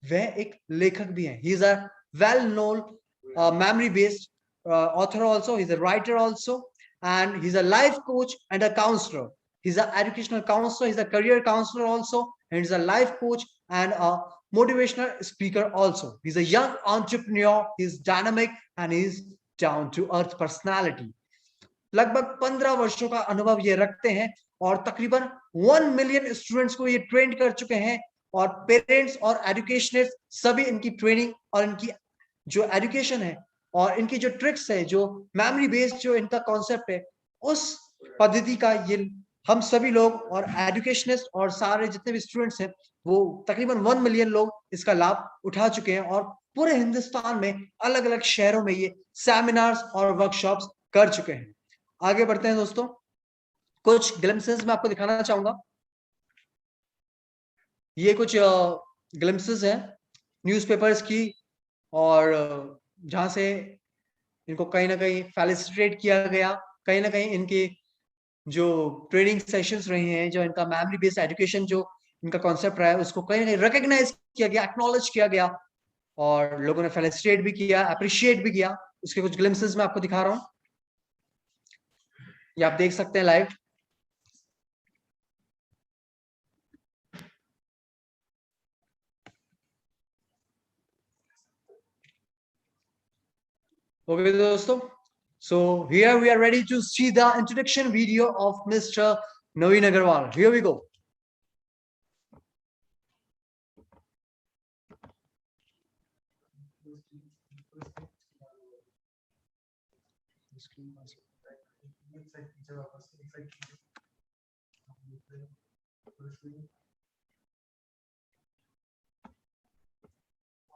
वह एक लेखक भी हैं। He is a well known memory based author also. He's a writer also, and he's a life coach and a counselor. He's an educational counselor, he's a career counselor also, and he's a life coach and a motivational speaker also. He's a young entrepreneur, he's dynamic, and he's down to earth personality. लगभग 15 वर्षों का अनुभव ये रखते हैं और तकरीबन 1 million students को ये ट्रेन कर चुके हैं और पेरेंट्स और एजुकेशनिस्ट सभी इनकी ट्रेनिंग और इनकी जो एजुकेशन है और इनकी जो ट्रिक्स है, जो मेमोरी बेस्ड जो इनका कॉन्सेप्ट है, उस पद्धति का ये हम सभी लोग और एजुकेशनिस्ट और सारे जितने भी स्टूडेंट्स हैं वो तकरीबन 1 मिलियन लोग इसका लाभ उठा चुके हैं और पूरे हिंदुस्तान में अलग अलग शहरों में ये सेमिनार्स और वर्कशॉप्स कर चुके हैं। आगे बढ़ते हैं दोस्तों, कुछ ग्लिम्पसेस मैं आपको दिखाना चाहूंगा। ये कुछ ग्लिम्पसेस हैं न्यूज़पेपर्स की और जहां से इनको कहीं ना कहीं फेलिसिटेट किया गया, कहीं ना कहीं इनके जो ट्रेनिंग सेशंस रहे हैं, जो इनका मेमोरी बेस्ड एजुकेशन जो इनका कॉन्सेप्ट रहा है उसको कहीं ना कहीं रिकॉग्नाइज किया गया, एक्नॉलेज किया गया और लोगों ने फेलिसिटेट भी किया, अप्रिशिएट भी किया। उसके कुछ ग्लिम्पसेस मैं आपको दिखा रहा हूँ, ये आप देख सकते हैं लाइव। Okay दोस्तों, so here we are ready to see the introduction video of Mr. Naveen Agarwal. Here we go.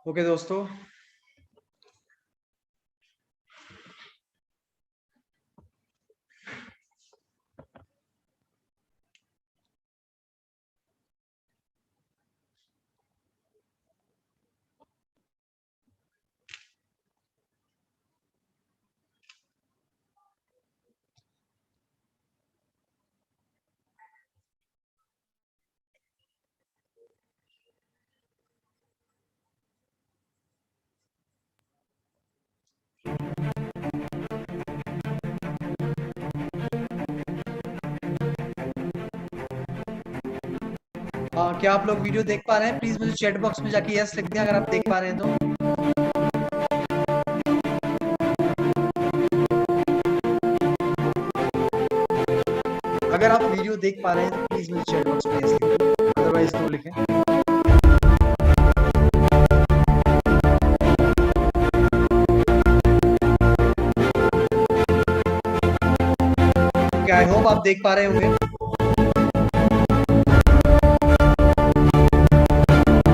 Okay दोस्तों, क्या आप लोग वीडियो देख पा रहे हैं? प्लीज मुझे चैट बॉक्स में जाके यस लिख दें अगर आप देख पा रहे हैं तो। अगर आप वीडियो देख पा रहे हैं तो प्लीज मुझे चैट बॉक्स में यस लिख दें, अदरवाइज नो लिखें। आई होप आप देख पा रहे होंगे।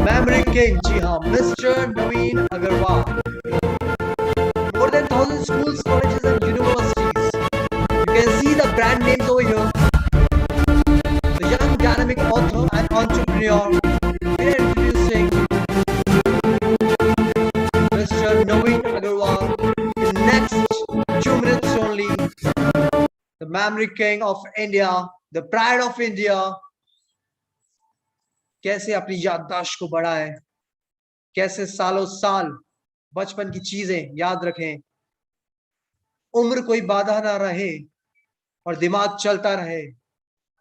मेमोरी किंग, जी हाँ, mister Naveen Agarwal. More than 1,000 schools, colleges and universities. You can see the brand names over here. The young dynamic author and entrepreneur. Here introducing Mr. Naveen Agarwal in next 2 minutes only. The memory king of India, the pride of India. कैसे अपनी याददाश्त को बढ़ाएं, कैसे सालों साल बचपन की चीजें याद रखें उम्र कोई बाधा ना रहे और दिमाग चलता रहे,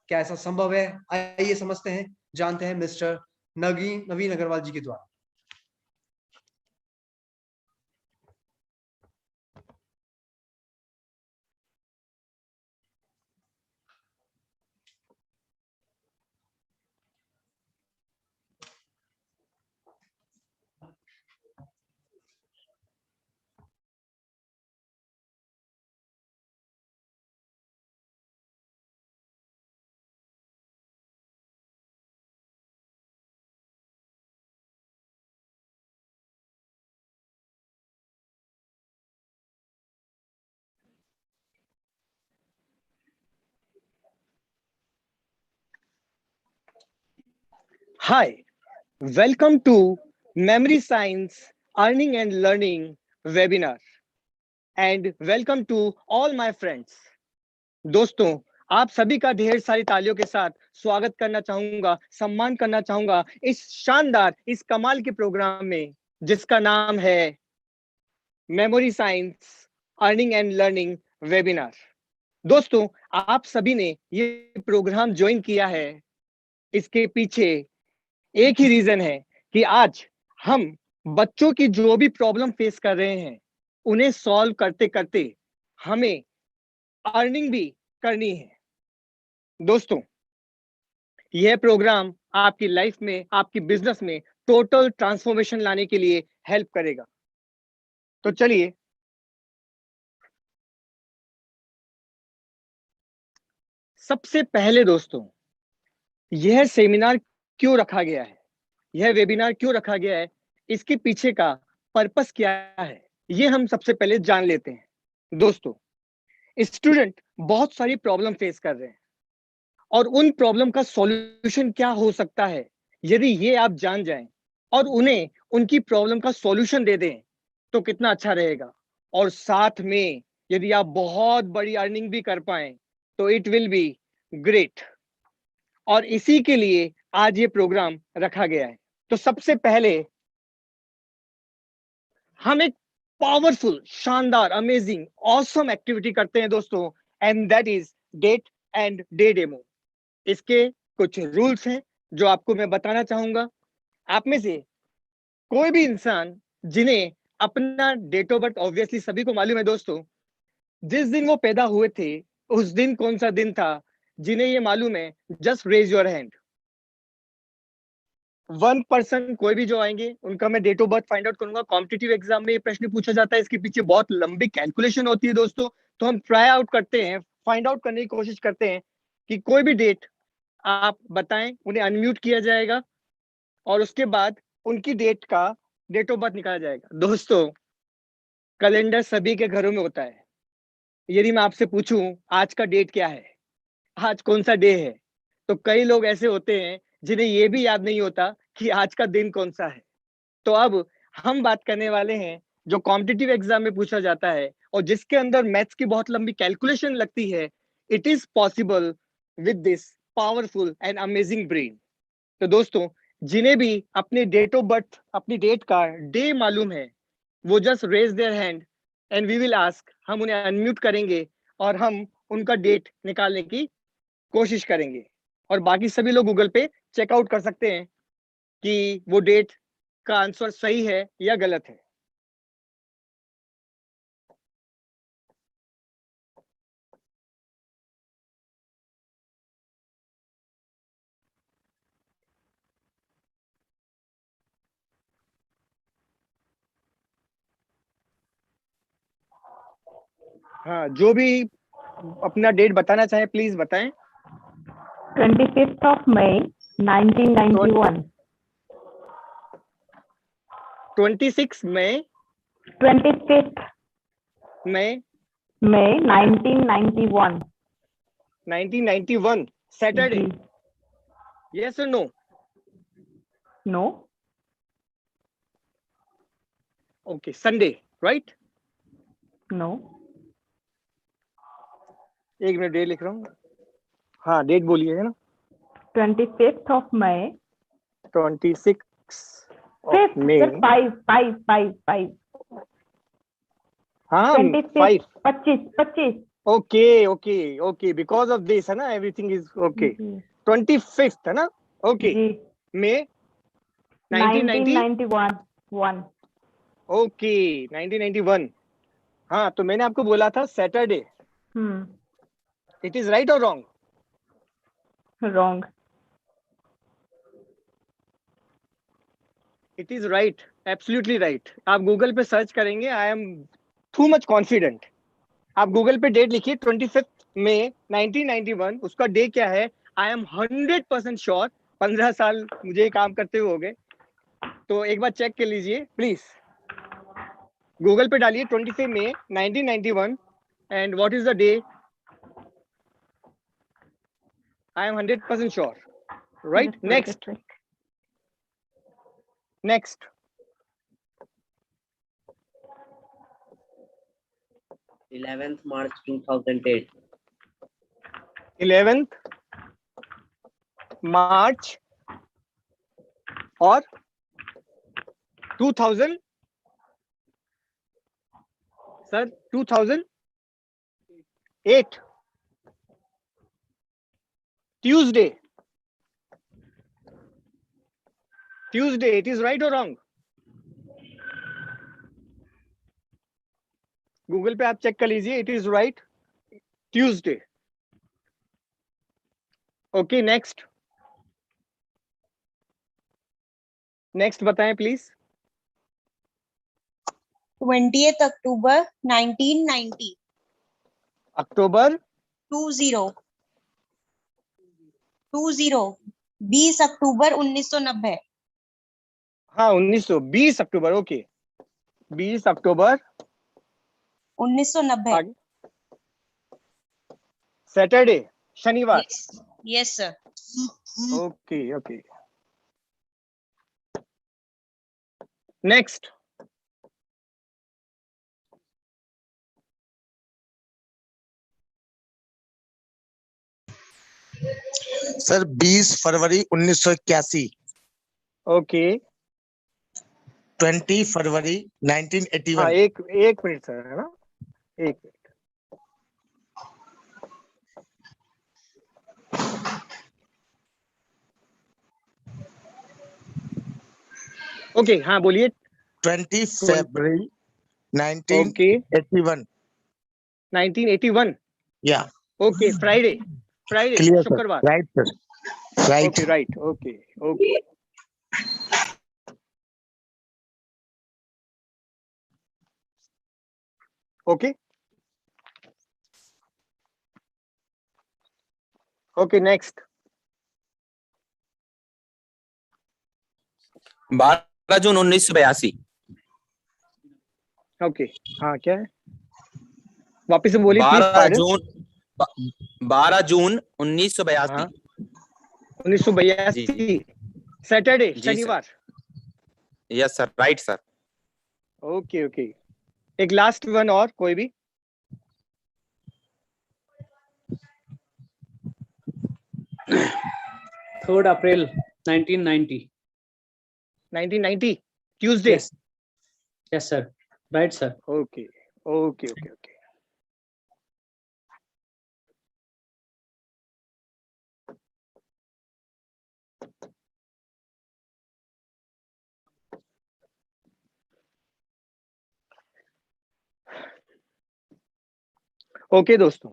क्या ऐसा संभव है? आइए समझते हैं, जानते हैं मिस्टर नवीन अग्रवाल जी के द्वारा। Hi, welcome to Memory Science Earning and Learning webinar and welcome to all my friends. दोस्तों, आप सभी का ढेर सारी तालियों के साथ स्वागत करना चाहूंगा, सम्मान करना चाहूंगा इस शानदार, इस कमाल के प्रोग्राम में जिसका नाम है memory science earning and learning webinar. दोस्तों, आप सभी ने ये प्रोग्राम ज्वाइन किया है, इसके पीछे एक ही रीजन है कि आज हम बच्चों की जो भी प्रॉब्लम फेस कर रहे हैं उन्हें सॉल्व करते करते हमें अर्निंग भी करनी है। दोस्तों, यह प्रोग्राम आपकी लाइफ में, आपकी बिजनेस में टोटल ट्रांसफॉर्मेशन लाने के लिए हेल्प करेगा। तो चलिए सबसे पहले दोस्तों, यह सेमिनार क्यों रखा गया है, यह वेबिनार क्यों रखा गया है, इसके पीछे का पर्पस क्या है, ये हम सबसे पहले जान लेते हैं। दोस्तों, स्टूडेंट बहुत सारी प्रॉब्लम फेस कर रहे हैं और उन प्रॉब्लम का सॉल्यूशन क्या हो सकता है, यदि ये आप जान जाएं और उन्हें उनकी प्रॉब्लम का सॉल्यूशन दे दें तो कितना अच्छा रहेगा। और साथ में यदि आप बहुत बड़ी अर्निंग भी कर पाएं तो इट विल बी ग्रेट। और इसी के लिए आज ये प्रोग्राम रखा गया है। तो सबसे पहले हम एक पावरफुल, शानदार, अमेजिंग, ऑसम एक्टिविटी करते हैं दोस्तों, and that is date and day demo. इसके कुछ रूल्स हैं जो आपको मैं बताना चाहूंगा। आप में से कोई भी इंसान जिन्हें अपना डेट ऑफ बर्थ, ऑब्वियसली सभी को मालूम है दोस्तों, जिस दिन वो पैदा हुए थे उस दिन कौन सा दिन था, जिन्हें ये मालूम है जस्ट रेज योर हैंड। 1% कोई भी जो आएंगे उनका मैं date of birth find out करूंगा। कॉम्पिटिटिव एग्जाम में ये प्रश्न पूछा जाता है, इसके पीछे बहुत लंबी कैलकुलेशन होती है दोस्तों। तो हम ट्राई आउट करते हैं, फाइंड आउट करने की कोशिश करते हैं कि कोई भी डेट आप बताएं, उन्हें अनम्यूट किया जाएगा और उसके बाद उनकी डेट का डेट ऑफ बर्थ निकाला जाएगा। दोस्तों, कैलेंडर सभी के घरों में होता है। यदि मैं आपसे पूछूं आज का डेट क्या है, आज कौन सा डे है, तो कई लोग ऐसे होते हैं जिन्हें ये भी याद नहीं होता कि आज का दिन कौन सा है। तो अब हम बात करने वाले हैं जो कॉम्पिटिटिव एग्जाम में पूछा जाता है और जिसके अंदर मैथ्स की बहुत लंबी कैलकुलेशन लगती है। It is possible with this powerful and amazing brain. तो दोस्तों, जिन्हें भी अपने डेट ऑफ बर्थ, अपनी डेट का डे मालूम है, वो just raise their hand and we will ask, हम उन्हें अनम्यूट करेंगे और हम उनका डेट निकालने की कोशिश करेंगे। और बाकी सभी लोग गूगल पे चेकआउट कर सकते हैं कि वो डेट का आंसर सही है या गलत है। हाँ, जो भी अपना डेट बताना चाहे प्लीज बताएं। 25th of May 1991. 26 मई 25th May May 1991. 1991 Saturday, yes और no? No. Okay, Sunday right? No. एक मिनट, डेट लिख रहा हूँ। हाँ, डेट बोलिए, है ना? 25th of May. 26 of Fifth. May Five. हाँ 26 5 25 okay okay okay because of this है ना everything is okay ji 25th है ना ओके जी मे 1990 1991 ओके 1991 हाँ तो मैंने आपको बोला था सैटरडे इट इज राइट और wrong wrong it is right absolutely right आप गूगल पे सर्च करेंगे I am too much confident आप गूगल पे डेट लिखिए 25 मई 1991 उसका डे क्या है आई एम 100% श्योर 15 साल मुझे काम करते हुए हो गए तो एक बार चेक कर लीजिए प्लीज गूगल पे डालिए 25 मई 1991 and what is the day I am 100% sure right next next 11th March 2008. 11th मार्च और 2000 sir 2008 Tuesday it is right और रॉन्ग गूगल पे आप चेक कर लीजिए it is right Tuesday okay next बताएं प्लीज 20th October 1990 अक्टूबर 20 अक्टूबर 1990 हाँ 1920 October okay 20 अक्टूबर 1990 Saturday शनिवार yes sir okay okay next sir 20 फरवरी 1981 okay 20 फरवरी हाँ 1981 एक मिनट सर है ना एक मिनट ओके हाँ बोलिए 20 फरवरी ओके 1981 1981 या ओके फ्राइडे क्लियर सर शुक्रवार right sir right okay right okay okay okay okay next 12 जून 1982 ओके हाँ क्या है वापस से बोलिए प्लीज 12 जून 1982 हाँ 1982 सैटरडे जी, शनिवार yes sir right sir okay okay एक लास्ट वन और कोई भी 3rd April 1990 1990 Tuesday yes sir right sir okay okay okay okay okay दोस्तों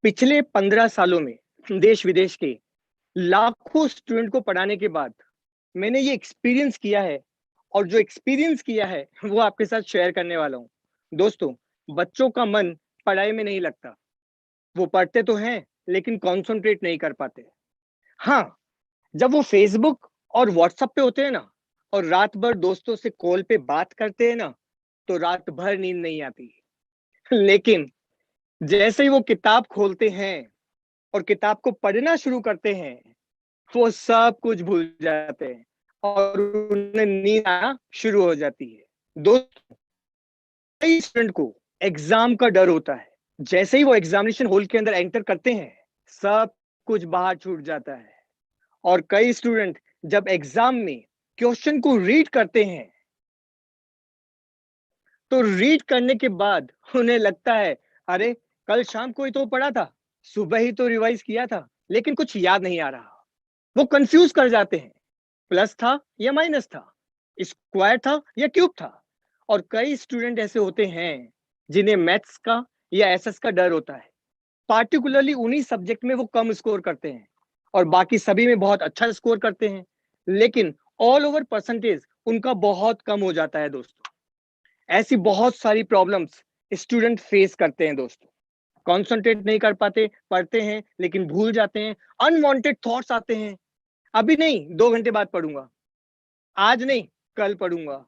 पिछले 15 सालों में देश विदेश के लाखों स्टूडेंट को पढ़ाने के बाद मैंने ये एक्सपीरियंस किया है और जो एक्सपीरियंस किया है वो आपके साथ शेयर करने वाला हूँ दोस्तों बच्चों का मन पढ़ाई में नहीं लगता वो पढ़ते तो हैं लेकिन कॉन्सेंट्रेट नहीं कर पाते हाँ जब वो फेसबुक और व्हाट्सएप पे होते हैं ना और रात भर दोस्तों से कॉल पे बात करते हैं ना तो रात भर नींद नहीं आती लेकिन जैसे ही वो किताब खोलते हैं और किताब को पढ़ना शुरू करते हैं वो सब कुछ भूल जाते हैं और उन्हें नींद आना शुरू हो जाती है दोस्तों कई स्टूडेंट को एग्जाम का डर होता है जैसे ही वो एग्जामिनेशन हॉल के अंदर एंटर करते हैं सब कुछ बाहर छूट जाता है और कई स्टूडेंट जब एग्जाम में क्वेश्चन को रीड करते हैं तो रीड करने के बाद उन्हें लगता है अरे कल शाम को ही तो पढ़ा था, सुबह ही तो रिवाइज किया था, लेकिन कुछ याद नहीं आ रहा। वो कंफ्यूज कर जाते हैं, प्लस था या माइनस था, स्क्वायर था या क्यूब था। और कई स्टूडेंट ऐसे होते हैं जिन्हें मैथ्स का या एसएस का डर होता है, पार्टिकुलरली उन्हीं सब्जेक्ट में वो कम स्कोर करते हैं और बाकी सभी में बहुत अच्छा स्कोर करते हैं, लेकिन ऑल ओवर परसेंटेज उनका बहुत कम हो जाता है दोस्तों। ऐसी बहुत सारी प्रॉब्लम्स स्टूडेंट फेस करते हैं दोस्तों। कॉन्सेंट्रेट नहीं कर पाते, पढ़ते हैं लेकिन भूल जाते हैं, अनवांटेड थॉट्स आते हैं, अभी नहीं 2 घंटे बाद पढ़ूंगा, आज नहीं कल पढ़ूंगा।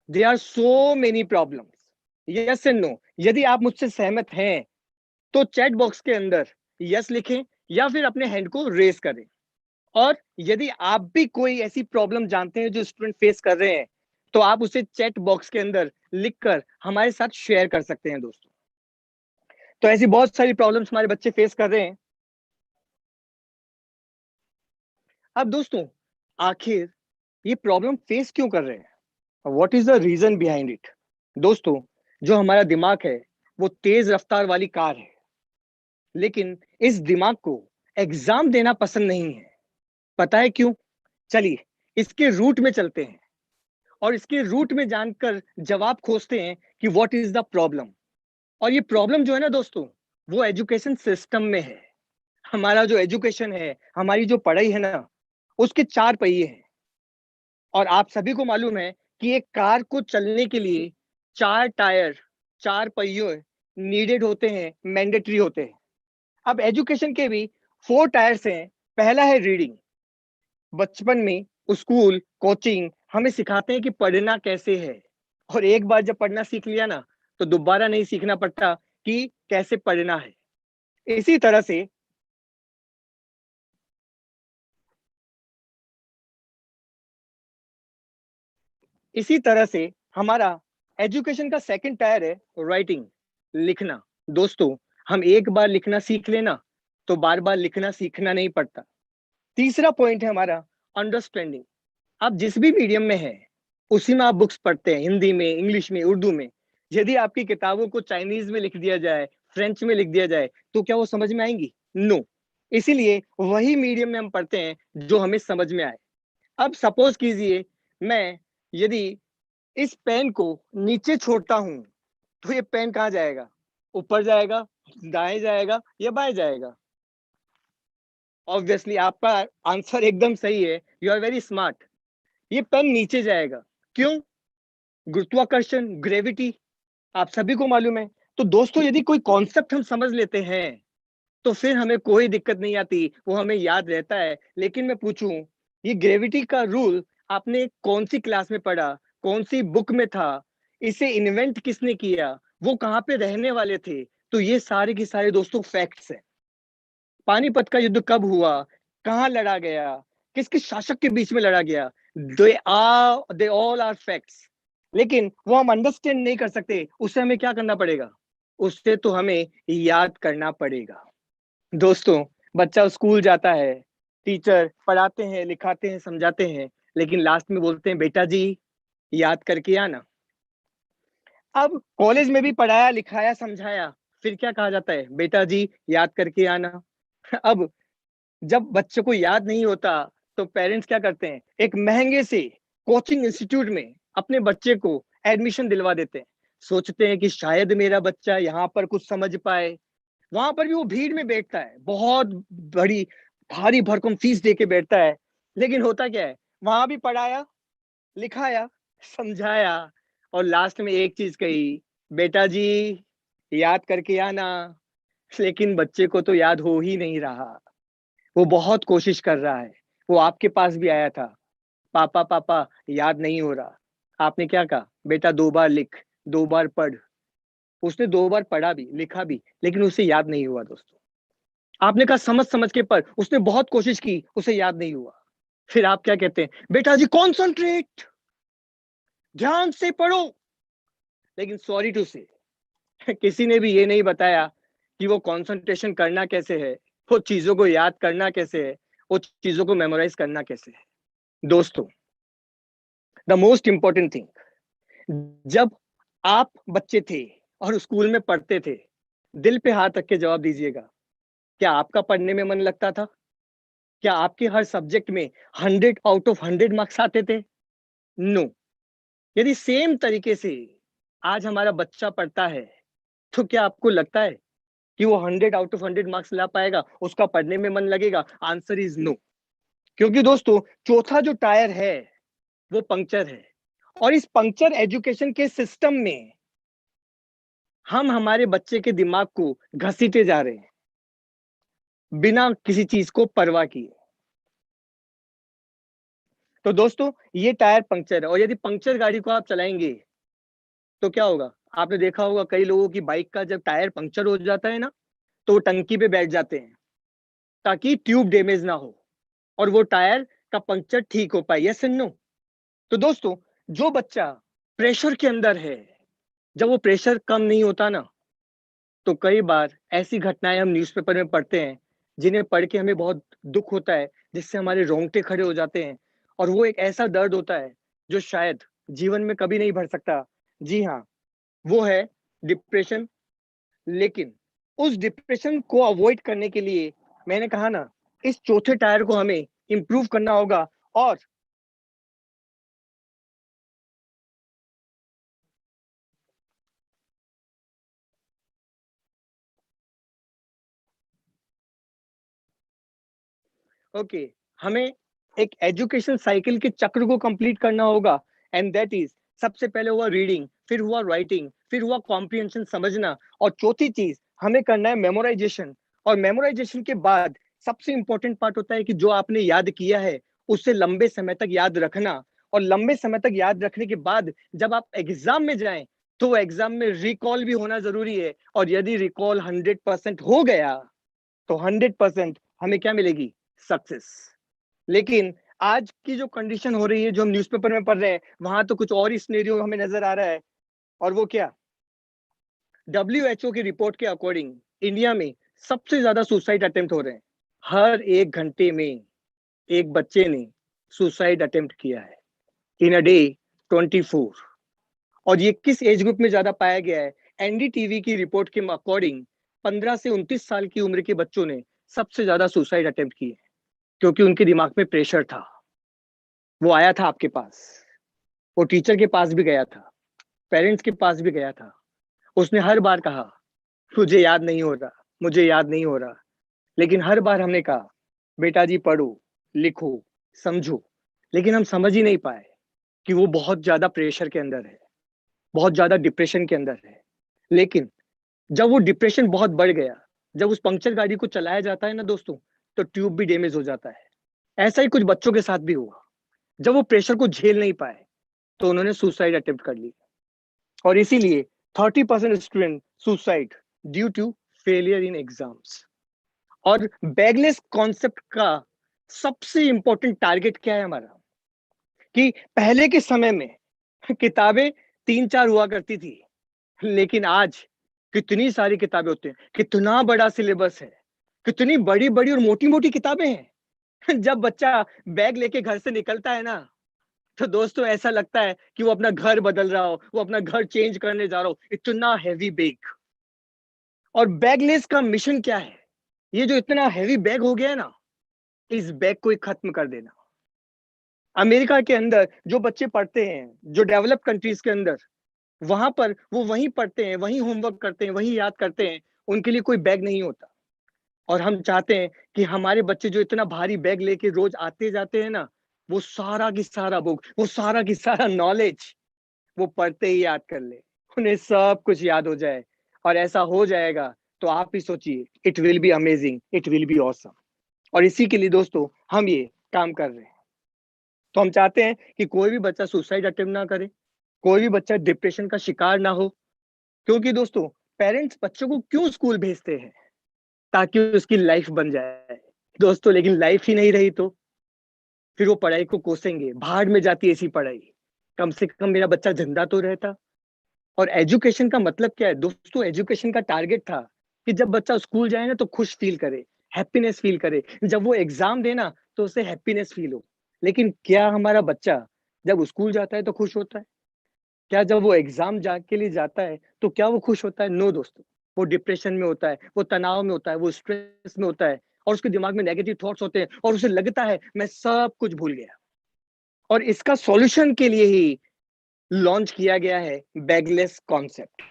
There are so many problems. Yes and no, यदि आप मुझसे सहमत हैं तो चैट बॉक्स के अंदर यस लिखें या फिर अपने हैंड को रेज करें। और यदि आप भी कोई ऐसी प्रॉब्लम जानते हैं जो स्टूडेंट फेस कर रहे हैं तो आप उसे चैट बॉक्स के अंदर लिखकर हमारे साथ शेयर कर सकते हैं दोस्तों। तो ऐसी बहुत सारी प्रॉब्लम्स हमारे बच्चे फेस कर रहे हैं। अब दोस्तों आखिर ये प्रॉब्लम फेस क्यों कर रहे हैं, what is the reason behind it. दोस्तों जो हमारा दिमाग है वो तेज रफ्तार वाली कार है, लेकिन इस दिमाग को एग्जाम देना पसंद नहीं है। पता है क्यों? चलिए इसके रूट में चलते हैं और इसके रूट में जानकर जवाब खोजते हैं कि व्हाट इज द प्रॉब्लम। और ये प्रॉब्लम जो है ना दोस्तों, वो एजुकेशन सिस्टम में है। हमारा जो एजुकेशन है, हमारी जो पढ़ाई है ना, उसके 4 पहिए हैं। और आप सभी को मालूम है कि एक कार को चलने के लिए 4 टायर, 4 पहिए नीडेड होते हैं, मैंडेटरी होते हैं। अब एजुकेशन के भी 4 टायर्स हैं। पहला है रीडिंग। बचपन में स्कूल, कोचिंग हमें सिखाते हैं कि पढ़ना कैसे है, और एक बार जब पढ़ना सीख लिया ना तो दोबारा नहीं सीखना पड़ता कि कैसे पढ़ना है। इसी तरह से हमारा एजुकेशन का सेकंड टायर है राइटिंग, लिखना। दोस्तों हम एक बार लिखना सीख लेना तो बार बार लिखना सीखना नहीं पड़ता। तीसरा पॉइंट है हमारा अंडरस्टैंडिंग। आप जिस भी मीडियम में हैं उसी में आप बुक्स पढ़ते हैं, हिंदी में, इंग्लिश में, उर्दू में। यदि आपकी किताबों को चाइनीज में लिख दिया जाए, फ्रेंच में लिख दिया जाए, तो क्या वो समझ में आएंगी? नो। इसीलिए वही मीडियम में हम पढ़ते हैं जो हमें समझ में आए। अब सपोज कीजिए मैं यदि इस पेन को नीचे छोड़ता हूं तो ये पेन कहाँ जाएगा? ऊपर जाएगा, दाएं जाएगा या बाएं जाएगा? ऑब्वियसली आपका आंसर एकदम सही है, यू आर वेरी स्मार्ट। ये पेन नीचे जाएगा। क्यों? गुरुत्वाकर्षण, ग्रेविटी, आप सभी को मालूम है। तो दोस्तों यदि कोई कॉन्सेप्ट हम समझ लेते हैं तो फिर हमें कोई दिक्कत नहीं आती, वो हमें याद रहता है। लेकिन मैं पूछूं, ये ग्रेविटी का रूल आपने कौन सी क्लास में पढ़ा, कौन सी बुक में था, इसे इन्वेंट किसने किया, वो कहाँ पे रहने वाले थे? तो ये सारे के सारे दोस्तों फैक्ट्स हैं। पानीपत का युद्ध कब हुआ, कहाँ लड़ा गया, किस किस शासक के बीच में लड़ा गया, दे ऑल आर फैक्ट्स। लेकिन वो हम अंडरस्टैंड नहीं कर सकते, उससे हमें क्या करना पड़ेगा? उससे तो हमें याद करना पड़ेगा। दोस्तों बच्चा स्कूल जाता है, टीचर पढ़ाते हैं, लिखाते हैं, समझाते हैं, लेकिन लास्ट में बोलते हैं बेटा जी याद करके आना। अब कॉलेज में भी पढ़ाया, लिखाया, समझाया, फिर क्या कहा जाता है? बेटा जी याद करके आना। अब जब बच्चे को याद नहीं होता तो पेरेंट्स क्या करते हैं? एक महंगे से कोचिंग इंस्टीट्यूट में अपने बच्चे को एडमिशन दिलवा देते हैं। सोचते हैं कि शायद मेरा बच्चा यहाँ पर कुछ समझ पाए। वहां पर भी वो भीड़ में बैठता है, बहुत बड़ी भारी भरकम फीस दे के बैठता है, लेकिन होता क्या है? वहां भी पढ़ाया, लिखाया, समझाया और लास्ट में एक चीज कही, बेटा जी याद करके आना। लेकिन बच्चे को तो याद हो ही नहीं रहा। वो बहुत कोशिश कर रहा है, वो आपके पास भी आया था, पापा पापा याद नहीं हो रहा। आपने क्या कहा? बेटा 2 बार लिख, 2 बार पढ़। उसने 2 बार पढ़ा भी, लिखा भी, लेकिन उसे याद नहीं हुआ दोस्तों। आपने कहा समझ समझ के पढ़, उसने बहुत कोशिश की, उसे याद नहीं हुआ। फिर आप क्या कहते हैं? बेटा जी कॉन्सेंट्रेट, ध्यान से पढ़ो। लेकिन सॉरी टू से किसी ने भी ये नहीं बताया कि वो कंसंट्रेशन करना कैसे है, वो चीजों को याद करना कैसे है, वो चीजों को मेमोराइज करना कैसे है। दोस्तों द मोस्ट इंपॉर्टेंट थिंग, जब आप बच्चे थे और स्कूल में पढ़ते थे, दिल पे हाथ रख के जवाब दीजिएगा, क्या आपका पढ़ने में मन लगता था? क्या आपके हर सब्जेक्ट में 100 आउट ऑफ 100 मार्क्स आते थे? नो। यदि सेम तरीके से आज हमारा बच्चा पढ़ता है, तो क्या आपको लगता है कि वो 100 आउट ऑफ 100 मार्क्स ला पाएगा, उसका पढ़ने में मन लगेगा? Answer is no. क्योंकि दोस्तों चौथा जो टायर है वो पंक्चर है, और इस पंक्चर एजुकेशन के सिस्टम में हम हमारे बच्चे के दिमाग को घसीटे जा रहे हैं बिना किसी चीज को परवाह किए। तो दोस्तों ये टायर पंक्चर है, और यदि पंक्चर गाड़ी को आप चलाएंगे तो क्या होगा? आपने देखा होगा कई लोगों की बाइक का जब टायर पंक्चर हो जाता है ना, तो वो टंकी पे बैठ जाते हैं ताकि ट्यूब डैमेज ना हो और वो टायर का पंक्चर ठीक हो पाए। Yes and no? तो दोस्तों जो बच्चा प्रेशर के अंदर है, जब वो प्रेशर कम नहीं होता ना, तो कई बार ऐसी घटनाएं हम न्यूज़पेपर में पढ़ते हैं जिन्हें पढ़ के हमें बहुत दुख होता है, जिससे हमारे रोंगटे खड़े हो जाते हैं, और वो एक ऐसा दर्द होता है जो शायद जीवन में कभी नहीं भर सकता। जी हाँ, वो है डिप्रेशन। लेकिन उस डिप्रेशन को अवॉइड करने के लिए मैंने कहा ना, इस चौथे टायर को हमें इंप्रूव करना होगा। और ओके, हमें एक एजुकेशन साइकिल के चक्र को कंप्लीट करना होगा, एंड दैट इज, सबसे पहले हुआ रीडिंग, फिर हुआ राइटिंग, फिर हुआ कॉम्प्रिहेंशन समझना, और चौथी चीज हमें करना है मेमोराइजेशन। और मेमोराइजेशन के बाद सबसे इंपॉर्टेंट पार्ट होता है कि जो आपने याद किया है उससे लंबे समय तक याद रखना, और लंबे समय तक याद रखने के बाद जब आप एग्जाम में जाएं तो एग्जाम में रिकॉल भी होना जरूरी है, और यदि रिकॉल 100% हो गया तो 100% हमें क्या मिलेगी? सक्सेस। लेकिन आज की जो कंडीशन हो रही है, जो हम न्यूज़पेपर में पढ़ रहे हैं, वहां तो कुछ और ही सिनेरियो हमें नजर आ रहा है। और वो क्या? WHO की रिपोर्ट के अकॉर्डिंग इंडिया में सबसे ज्यादा सुसाइड अटेम्प्ट हो रहे हैं। हर 1 घंटे में एक बच्चे ने सुसाइड अटेम्प्ट किया है, इन अ डे 24। और ये किस एज ग्रुप में ज्यादा पाया गया है? NDTV की रिपोर्ट के अकॉर्डिंग 15 से 29 साल की उम्र के बच्चों ने सबसे ज्यादा सुसाइड अटेम्प्ट किए, क्योंकि उनके दिमाग में प्रेशर था। वो आया था आपके पास, वो टीचर के पास भी गया था, पेरेंट्स के पास भी गया था, उसने हर बार कहा मुझे याद नहीं हो रहा, मुझे याद नहीं हो रहा। लेकिन हर बार हमने कहा बेटा जी पढ़ो, लिखो, समझो। लेकिन हम समझ ही नहीं पाए कि वो बहुत ज्यादा प्रेशर के अंदर है, बहुत ज्यादा डिप्रेशन के अंदर है। लेकिन जब वो डिप्रेशन बहुत बढ़ गया, जब उस पंक्चर गाड़ी को चलाया जाता है ना दोस्तों, तो ट्यूब भी डैमेज हो जाता है। ऐसा ही कुछ बच्चों के साथ भी हुआ, जब वो प्रेशर को झेल नहीं पाए तो उन्होंने सुसाइड अटेम्प्ट कर ली। और इसीलिए 30% student suicide due to failure in exams. और बैगलेस कॉन्सेप्ट का सबसे इंपॉर्टेंट टारगेट क्या है हमारा? कि पहले के समय में किताबें 3-4 हुआ करती थी, लेकिन आज कितनी सारी किताबें होती हैं, कितना बड़ा सिलेबस है, कितनी बड़ी बड़ी और मोटी मोटी किताबें हैं। जब बच्चा बैग लेके घर से निकलता है ना, तो दोस्तों ऐसा लगता है कि वो अपना घर बदल रहा हो, वो अपना घर चेंज करने जा रहा हो, इतना हैवी बैग। और बैगलेस का मिशन क्या है? ये जो इतना हैवी बैग हो गया है ना, इस बैग को ही खत्म कर देना। अमेरिका के अंदर जो बच्चे पढ़ते हैं, जो डेवलप कंट्रीज के अंदर, वहां पर वो वहीं पढ़ते हैं, वहीं होमवर्क करते हैं, वहीं याद करते हैं, उनके लिए कोई बैग नहीं होता। और हम चाहते हैं कि हमारे बच्चे जो इतना भारी बैग लेके रोज आते जाते हैं ना, वो सारा की सारा बुक, वो सारा की सारा नॉलेज वो पढ़ते ही याद कर ले, उन्हें सब कुछ याद हो जाए। और ऐसा हो जाएगा तो आप ही सोचिए, it will be amazing, it will be awesome. और इसी के लिए दोस्तों हम ये काम कर रहे हैं। तो हम चाहते हैं कि कोई भी बच्चा सुसाइड अटेम्प्ट ना करे, कोई भी बच्चा डिप्रेशन का शिकार ना हो। क्योंकि दोस्तों पेरेंट्स बच्चों को क्यों स्कूल भेजते हैं? ताकि उसकी लाइफ बन जाए दोस्तों। लेकिन लाइफ ही नहीं रही तो फिर वो पढ़ाई को कोसेंगे, भाड़ में जाती ऐसी पढ़ाई। कम से कम मेरा बच्चा जिंदा तो रहता। और एजुकेशन का मतलब क्या है दोस्तों? एजुकेशन का टारगेट था कि जब बच्चा स्कूल जाए ना तो खुश फील करे, हैप्पीनेस फील करे, जब वो एग्जाम देना तो उसे हैप्पीनेस फील हो। लेकिन क्या हमारा बच्चा जब स्कूल जाता है तो खुश होता है? क्या जब वो एग्जाम के लिए जाता है तो क्या वो खुश होता है? नो दोस्तों, वो डिप्रेशन में होता है, वो तनाव में होता है, वो स्ट्रेस में होता है, और उसके दिमाग में नेगेटिव थॉट्स होते हैं, और उसे लगता है मैं सब कुछ भूल गया। और इसका सॉल्यूशन के लिए ही लॉन्च किया गया है बैगलेस कॉन्सेप्ट।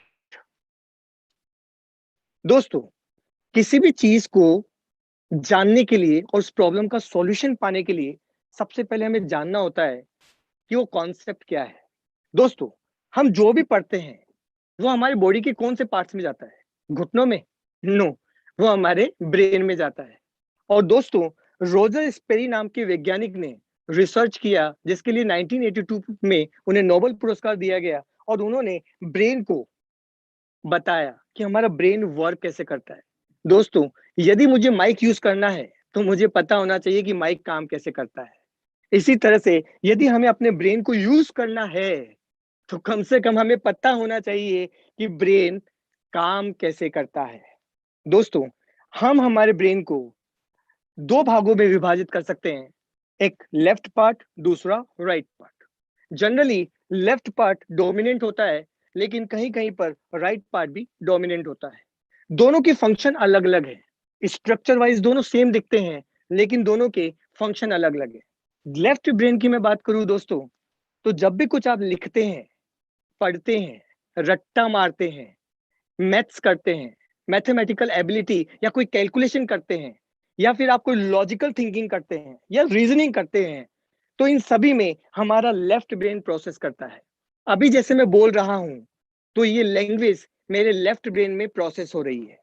दोस्तों, किसी भी चीज को जानने के लिए और उस प्रॉब्लम का सॉल्यूशन पाने के लिए सबसे पहले हमें जानना होता है कि वो कॉन्सेप्ट क्या है। दोस्तों, हम जो भी पढ़ते हैं वो हमारे बॉडी के कौन से पार्ट्स में जाता है? घुटनों में? नो, वो हमारे ब्रेन में जाता है। और दोस्तों, रोजर स्पेरी नाम के वैज्ञानिक ने रिसर्च किया जिसके लिए 1982 में उन्हें नोबेल पुरस्कार दिया गया, और उन्होंने ब्रेन को बताया कि हमारा ब्रेन वर्क कैसे करता है। दोस्तों, यदि मुझे माइक यूज करना है तो मुझे पता होना चाहिए कि माइक काम कैसे करता है। इसी तरह से यदि हमें अपने ब्रेन को यूज करना है तो कम से कम हमें पता होना चाहिए कि ब्रेन काम कैसे करता है। दोस्तों, हम हमारे ब्रेन को दो भागों में विभाजित कर सकते हैं, एक लेफ्ट पार्ट, दूसरा right part. Generally left part dominant होता है, लेकिन कहीं कहीं पर राइट पार्ट भी डोमिनेंट होता है। दोनों के फंक्शन अलग अलग है। स्ट्रक्चर वाइज दोनों सेम दिखते हैं, लेकिन दोनों के फंक्शन अलग अलग है। लेफ्ट ब्रेन की मैं बात करूं दोस्तों, तो जब भी कुछ आप लिखते हैं, पढ़ते हैं, रट्टा मारते हैं, मैथ्स करते हैं, मैथमेटिकल एबिलिटी या कोई कैलकुलेशन करते हैं, या फिर आप कोई लॉजिकल थिंकिंग करते हैं या रीजनिंग करते हैं, तो इन सभी में हमारा लेफ्ट ब्रेन प्रोसेस करता है। अभी जैसे मैं बोल रहा हूं तो ये लैंग्वेज मेरे लेफ्ट ब्रेन में प्रोसेस हो रही है।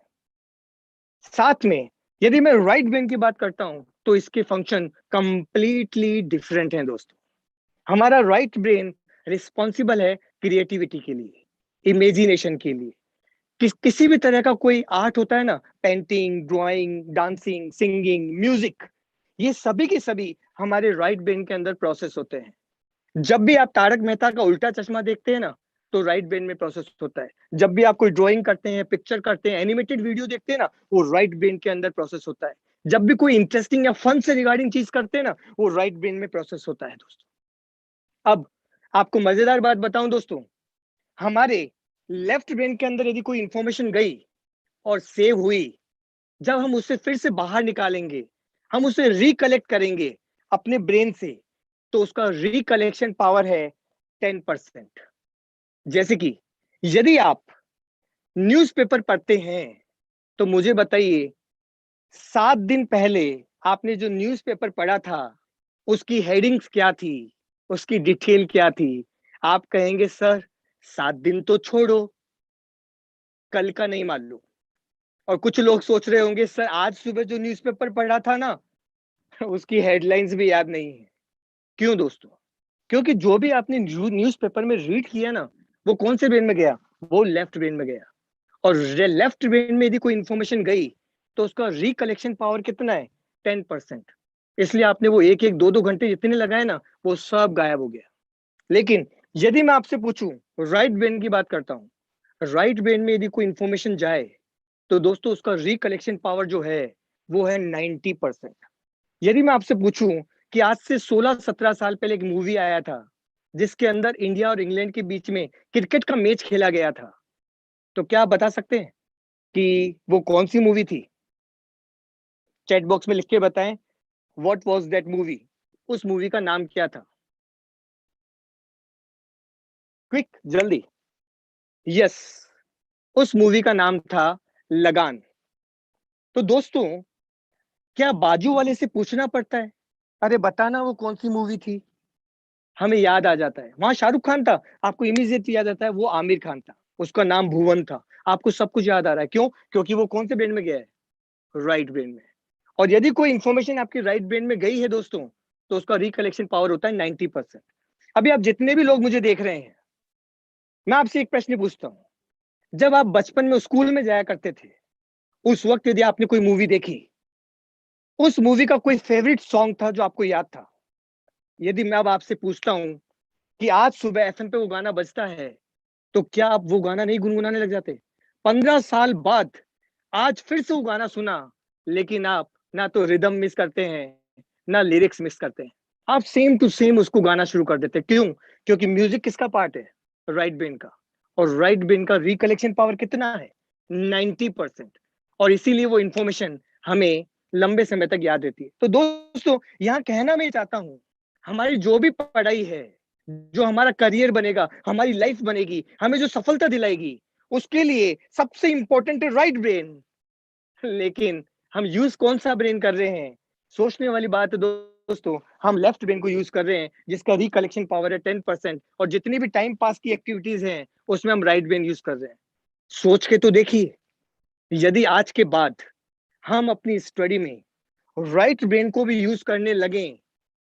साथ में यदि मैं राइट ब्रेन की बात करता हूं तो इसके फंक्शन कंप्लीटली डिफरेंट हैं दोस्तों। हमारा राइट ब्रेन रिस्पॉन्सिबल है क्रिएटिविटी के लिए, इमेजिनेशन के लिए। किसी भी तरह का कोई आर्ट होता है ना, painting, drawing, dancing, singing, music, ये सभी के सभी हमारे राइट ब्रेन के अंदर प्रोसेस होते हैं। जब भी आप तारक मेहता का उल्टा चश्मा देखते हैं ना, तो राइट ब्रेन में प्रोसेस होता है। जब भी आप कोई ड्राइंग करते हैं, पिक्चर करते हैं, एनिमेटेड वीडियो देखते हैं ना, वो राइट ब्रेन के अंदर प्रोसेस होता है। जब भी कोई इंटरेस्टिंग या फन से रिगार्डिंग चीज करते हैं ना, वो राइट ब्रेन में प्रोसेस होता है दोस्तों। अब आपको मजेदार बात बताऊं दोस्तों, हमारे लेफ्ट ब्रेन के अंदर यदि कोई इंफॉर्मेशन गई और सेव हुई, जब हम उसे फिर से बाहर निकालेंगे, हम उसे रिकलेक्ट करेंगे अपने ब्रेन से, तो उसका रिकलेक्शन पावर है 10%। जैसे कि यदि आप न्यूज़पेपर पढ़ते हैं तो मुझे बताइए 7 दिन पहले आपने जो न्यूज़पेपर पढ़ा था उसकी हेडिंग्स क्या थी, उसकी डिटेल क्या थी? आप कहेंगे सर 7 दिन तो छोड़ो, कल का नहीं मालूम। और कुछ लोग सोच रहे होंगे सर आज सुबह जो न्यूज़पेपर पढ़ा था ना उसकी हेडलाइंस भी याद नहीं है। क्यों दोस्तों? क्योंकि जो भी आपने न्यूज़पेपर में रीड किया ना, वो कौन से ब्रेन में गया? वो लेफ्ट ब्रेन में गया। और लेफ्ट ब्रेन में यदि कोई इंफॉर्मेशन गई तो उसका रिकलेक्शन पावर कितना है? 10%। इसलिए आपने वो एक एक दो दो घंटे जितने लगाए ना, वो सब गायब हो गया। लेकिन यदि मैं आपसे पूछूं, राइट ब्रेन की बात करता हूं, राइट ब्रेन में यदि कोई इंफॉर्मेशन जाए तो दोस्तों उसका रिकलेक्शन पावर जो है वो है 90%। यदि मैं आपसे पूछूं कि आज से 16-17 साल पहले एक मूवी आया था जिसके अंदर इंडिया और इंग्लैंड के बीच में क्रिकेट का मैच खेला गया था, तो क्या आप बता सकते हैं कि वो कौन सी मूवी थी? चैट बॉक्स में लिख के बताएं, व्हाट वाज दैट मूवी? उस मूवी का नाम क्या था? क्विक, जल्दी। यस, उस मूवी का नाम था लगान। तो दोस्तों, क्या बाजू वाले से पूछना पड़ता है, अरे बताना वो कौन सी मूवी थी? हमें याद आ जाता है। वहां शाहरुख खान था, आपको इमीडिएटली याद आता है वो आमिर खान था, उसका नाम भुवन था, आपको सब कुछ याद आ रहा है। क्यों? क्योंकि वो कौन से ब्रेन में गया है? राइट ब्रेन में। और यदि कोई इंफॉर्मेशन आपके राइट ब्रेन में गई है दोस्तों, तो उसका रिकलेक्शन पावर होता है 90%। अभी आप जितने भी लोग मुझे देख रहे हैं, मैं आपसे एक प्रश्न पूछता हूँ, जब आप बचपन में स्कूल में जाया करते थे, उस वक्त यदि आपने कोई मूवी देखी, उस मूवी का कोई फेवरेट सॉन्ग था जो आपको याद था? यदि मैं अब आपसे पूछता हूं कि आज सुबह एफएम पे वो गाना बजता है, तो क्या आप वो गाना नहीं गुनगुनाने लग जाते? 15 साल बाद आज फिर से वो गाना सुना, लेकिन आप ना तो रिदम मिस करते हैं, ना लिरिक्स मिस करते हैं, आप सेम टू सेम उसको गाना शुरू कर देते हैं। क्यों? क्योंकि म्यूजिक किसका पार्ट है? राइट ब्रेन का, और राइट ब्रेन का रिकलेक्शन पावर कितना है? 90%। और इसीलिए वो इंफॉर्मेशन हमें लंबे समय तक याद रहती है। तो दोस्तों यहाँ कहना मैं चाहता हूँ, हमारी जो भी पढ़ाई है, जो हमारा करियर बनेगा, हमारी लाइफ बनेगी, हमें जो सफलता दिलाएगी, उसके लिए सबसे इंपॉर्टेंट है राइट ब्रेन। लेकिन हम यूज कौन सा ब्रेन कर रहे हैं? सोचने वाली बात है दोस्तों, हम लेफ्ट ब्रेन को यूज कर रहे हैं जिसका रिकलेक्शन पावर है 10%, और जितनी भी टाइम पास की एक्टिविटीज हैं उसमें हम राइट ब्रेन यूज कर रहे हैं। सोच के तो देखिए, यदि आज के बाद हम अपनी स्टडी में राइट ब्रेन को भी यूज करने लगे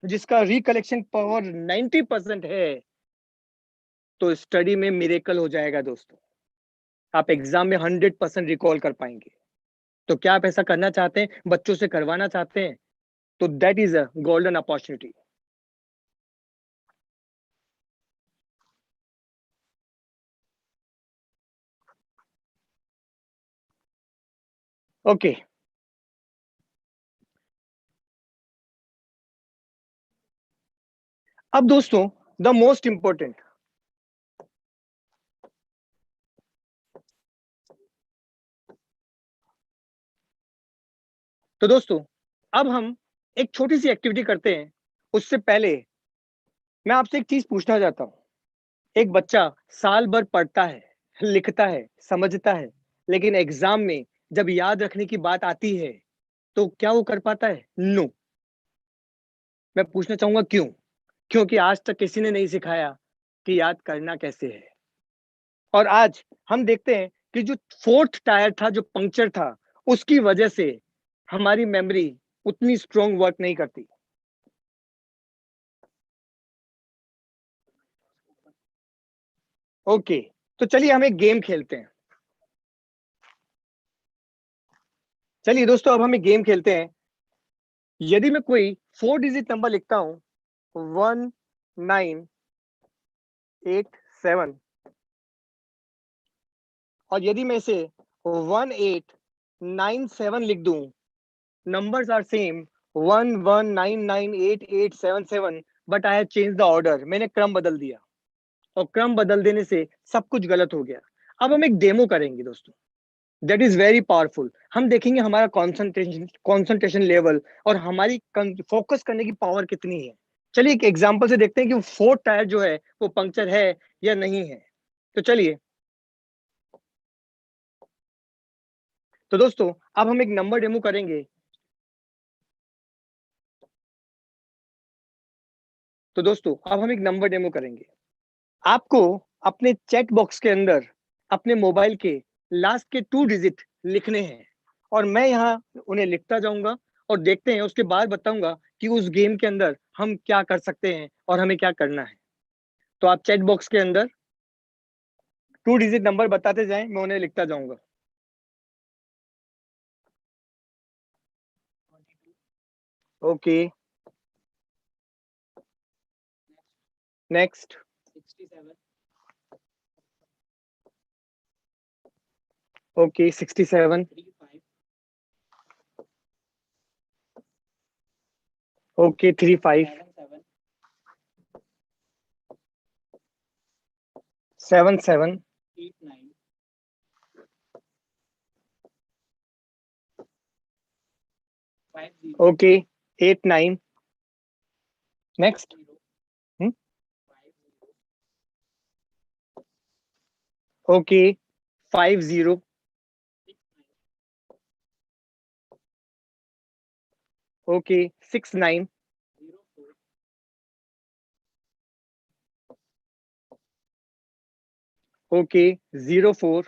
जिसका रिकलेक्शन पावर 90% है, तो स्टडी में मिरेकल हो जाएगा दोस्तों। आप एग्जाम में 100% रिकॉल कर पाएंगे। तो क्या आप ऐसा करना चाहते हैं, बच्चों से करवाना चाहते हैं? तो that is a golden opportunity. Okay, अब दोस्तों द मोस्ट इंपॉर्टेंट, तो दोस्तों अब हम एक छोटी सी एक्टिविटी करते हैं। उससे पहले मैं आपसे एक चीज पूछना चाहता हूं। एक बच्चा साल भर पढ़ता है, लिखता है, समझता है, लेकिन एग्जाम में जब याद रखने की बात आती है तो क्या वो कर पाता है? नो। मैं पूछना चाहूंगा क्यों? क्योंकि आज तक किसी ने नहीं सिखाया कि याद करना कैसे है। और आज हम देखते हैं कि जो फोर्थ टायर था, जो पंक्चर था, उसकी वजह से हमारी मेमोरी उतनी स्ट्रॉन्ग वर्क नहीं करती। ओके, तो चलिए हम एक गेम खेलते हैं। चलिए दोस्तों अब हम एक गेम खेलते हैं। यदि मैं कोई 4 डिजिट नंबर लिखता हूं, 1987, और यदि मैं इसे 1897 लिख दूं, numbers are same, 11998877, but I have changed the order, मैंने क्रम बदल दिया, और क्रम बदल देने से सब कुछ गलत हो गया। अब हम एक डेमो करेंगे दोस्तों, दैट इज वेरी पावरफुल। हम देखेंगे हमारा कॉन्सेंट्रेशन लेवल और हमारी फोकस करने की पावर कितनी है। चलिए एक एग्जांपल से देखते हैं कि फोर्थ टायर जो है वो पंक्चर है या नहीं है। तो चलिए, तो दोस्तों अब हम एक नंबर डेमो करेंगे। तो दोस्तों अब हम एक नंबर डेमो करेंगे। आपको अपने चैट बॉक्स के अंदर अपने मोबाइल के लास्ट के 2 डिजिट लिखने हैं, और मैं यहाँ उन्हें लिखता जाऊंगा और देखते हैं, उसके बाद बताऊंगा कि उस गेम के अंदर हम क्या कर सकते हैं और हमें क्या करना है। तो आप चैट बॉक्स के अंदर 2 डिजिट नंबर बताते जाएं, मैं उन्हें लिखता जाऊंगा। Okay, next, 67, okay 67, 35, okay 35, 77, 77, 89, 50, okay 89, next, 50, okay 50, 69, okay 69, 04, okay 04,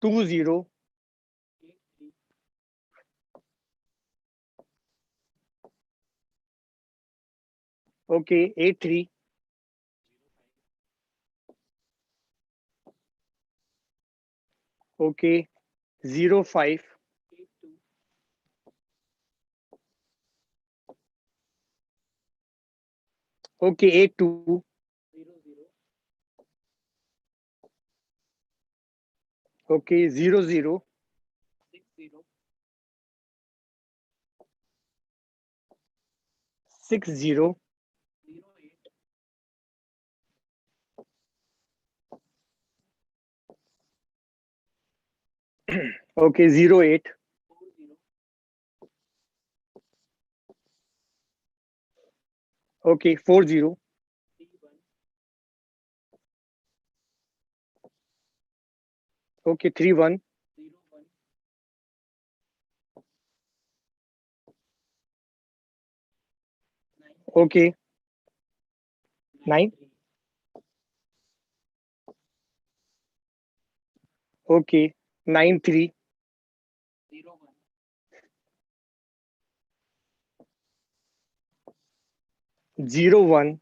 20, 20, 83, okay 83, okay 05, 82, okay 82, 00, okay 00, 60, 60 okay 08 okay 40 okay 31 okay 9 okay 93 01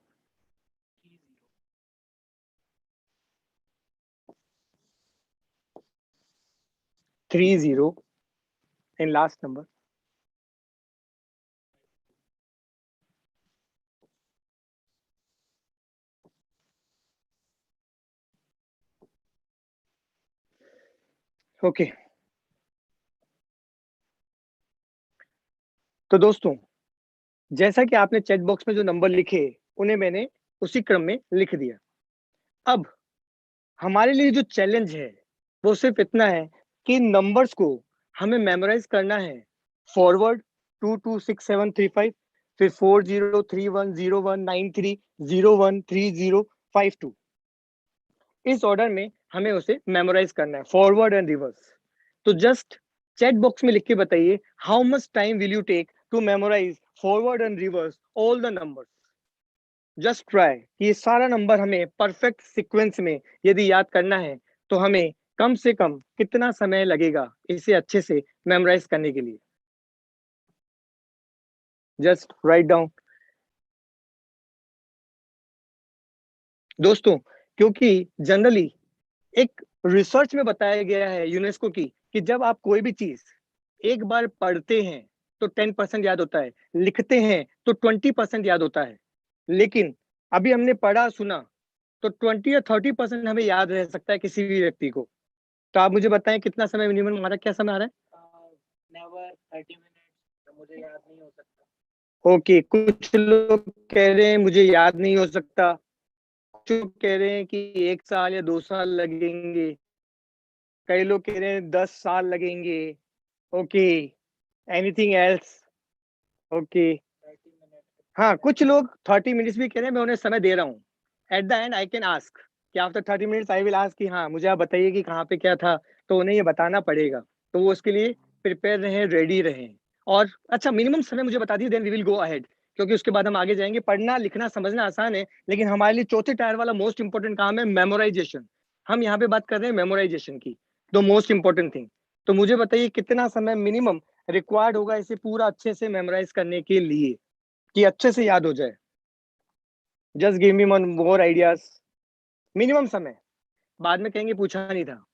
30 and last number okay तो दोस्तों जैसा कि आपने चैट बॉक्स में जो नंबर लिखे उन्हें मैंने उसी क्रम में लिख दिया। अब हमारे लिए जो चैलेंज है वो सिर्फ इतना है कि नंबर्स को हमें मेमोराइज करना है फॉरवर्ड 226735 फिर 40310193013052 इस ऑर्डर में हमें उसे मेमोराइज करना है फॉरवर्ड एंड रिवर्स। तो जस्ट चैट बॉक्स में लिख के बताइए how much time will you take to memorise forward and reverse all the numbers. Just try ये सारा नंबर हमें परफेक्ट सीक्वेंस में यदि याद करना है तो हमें कम से कम कितना समय लगेगा इसे अच्छे से मेमोराइज करने के लिए। Just write down. दोस्तों क्योंकि जनरली एक रिसर्च में बताया गया है यूनेस्को की कि जब आप कोई भी चीज एक बार पढ़ते हैं तो 10% याद होता है, लिखते हैं तो 20% याद होता है, लेकिन अभी हमने पढ़ा सुना तो 20 या 30% हमें याद रह सकता है किसी भी व्यक्ति को। तो आप मुझे बताएं कितना समय मिनिमम हमारा क्या समय आ रहा है? नेवर 30 मिनट्स मुझे याद नहीं हो सकता। ओके कुछ लोग कह रहे हैं मुझे याद नहीं हो सकता, कुछ लोग कह रहे हैं कि 1 साल या 2 साल लगेंगे, कई लोग कह रहे हैं 10 साल लगेंगे। Okay anything else? Okay 30 minute हाँ कुछ लोग 30 मिनट्स भी कह रहे हैं, मैं उन्हें समय दे रहा हूँ। At the end I can ask कि after 30 minutes I will ask कि हाँ मुझे आप बताइए कि कहाँ पे क्या था, तो उन्हें ये बताना पड़ेगा। तो वो उसके लिए प्रिपेयर रहें, रेडी रहें। और अच्छा मिनिमम समय मुझे बता दिए, then we will go ahead, क्योंकि उसके बाद हम आगे जाएंगे। पढ़ना लिखना समझना आसान है, लेकिन हमारे लिए चौथे टायर वाला मोस्ट इंपॉर्टेंट काम है मेमोराइजेशन। हम यहाँ पे बात कर रहे हैं मेमोराइजेशन की, द मोस्ट इंपॉर्टेंट थिंग। तो मुझे बताइए कितना समय मिनिमम रिक्वायर्ड होगा इसे पूरा अच्छे से मेमोराइज करने के लिए कि अच्छे से याद हो जाए। Just give me one more ideas. Minimum समय बाद में कहेंगे पूछा नहीं था।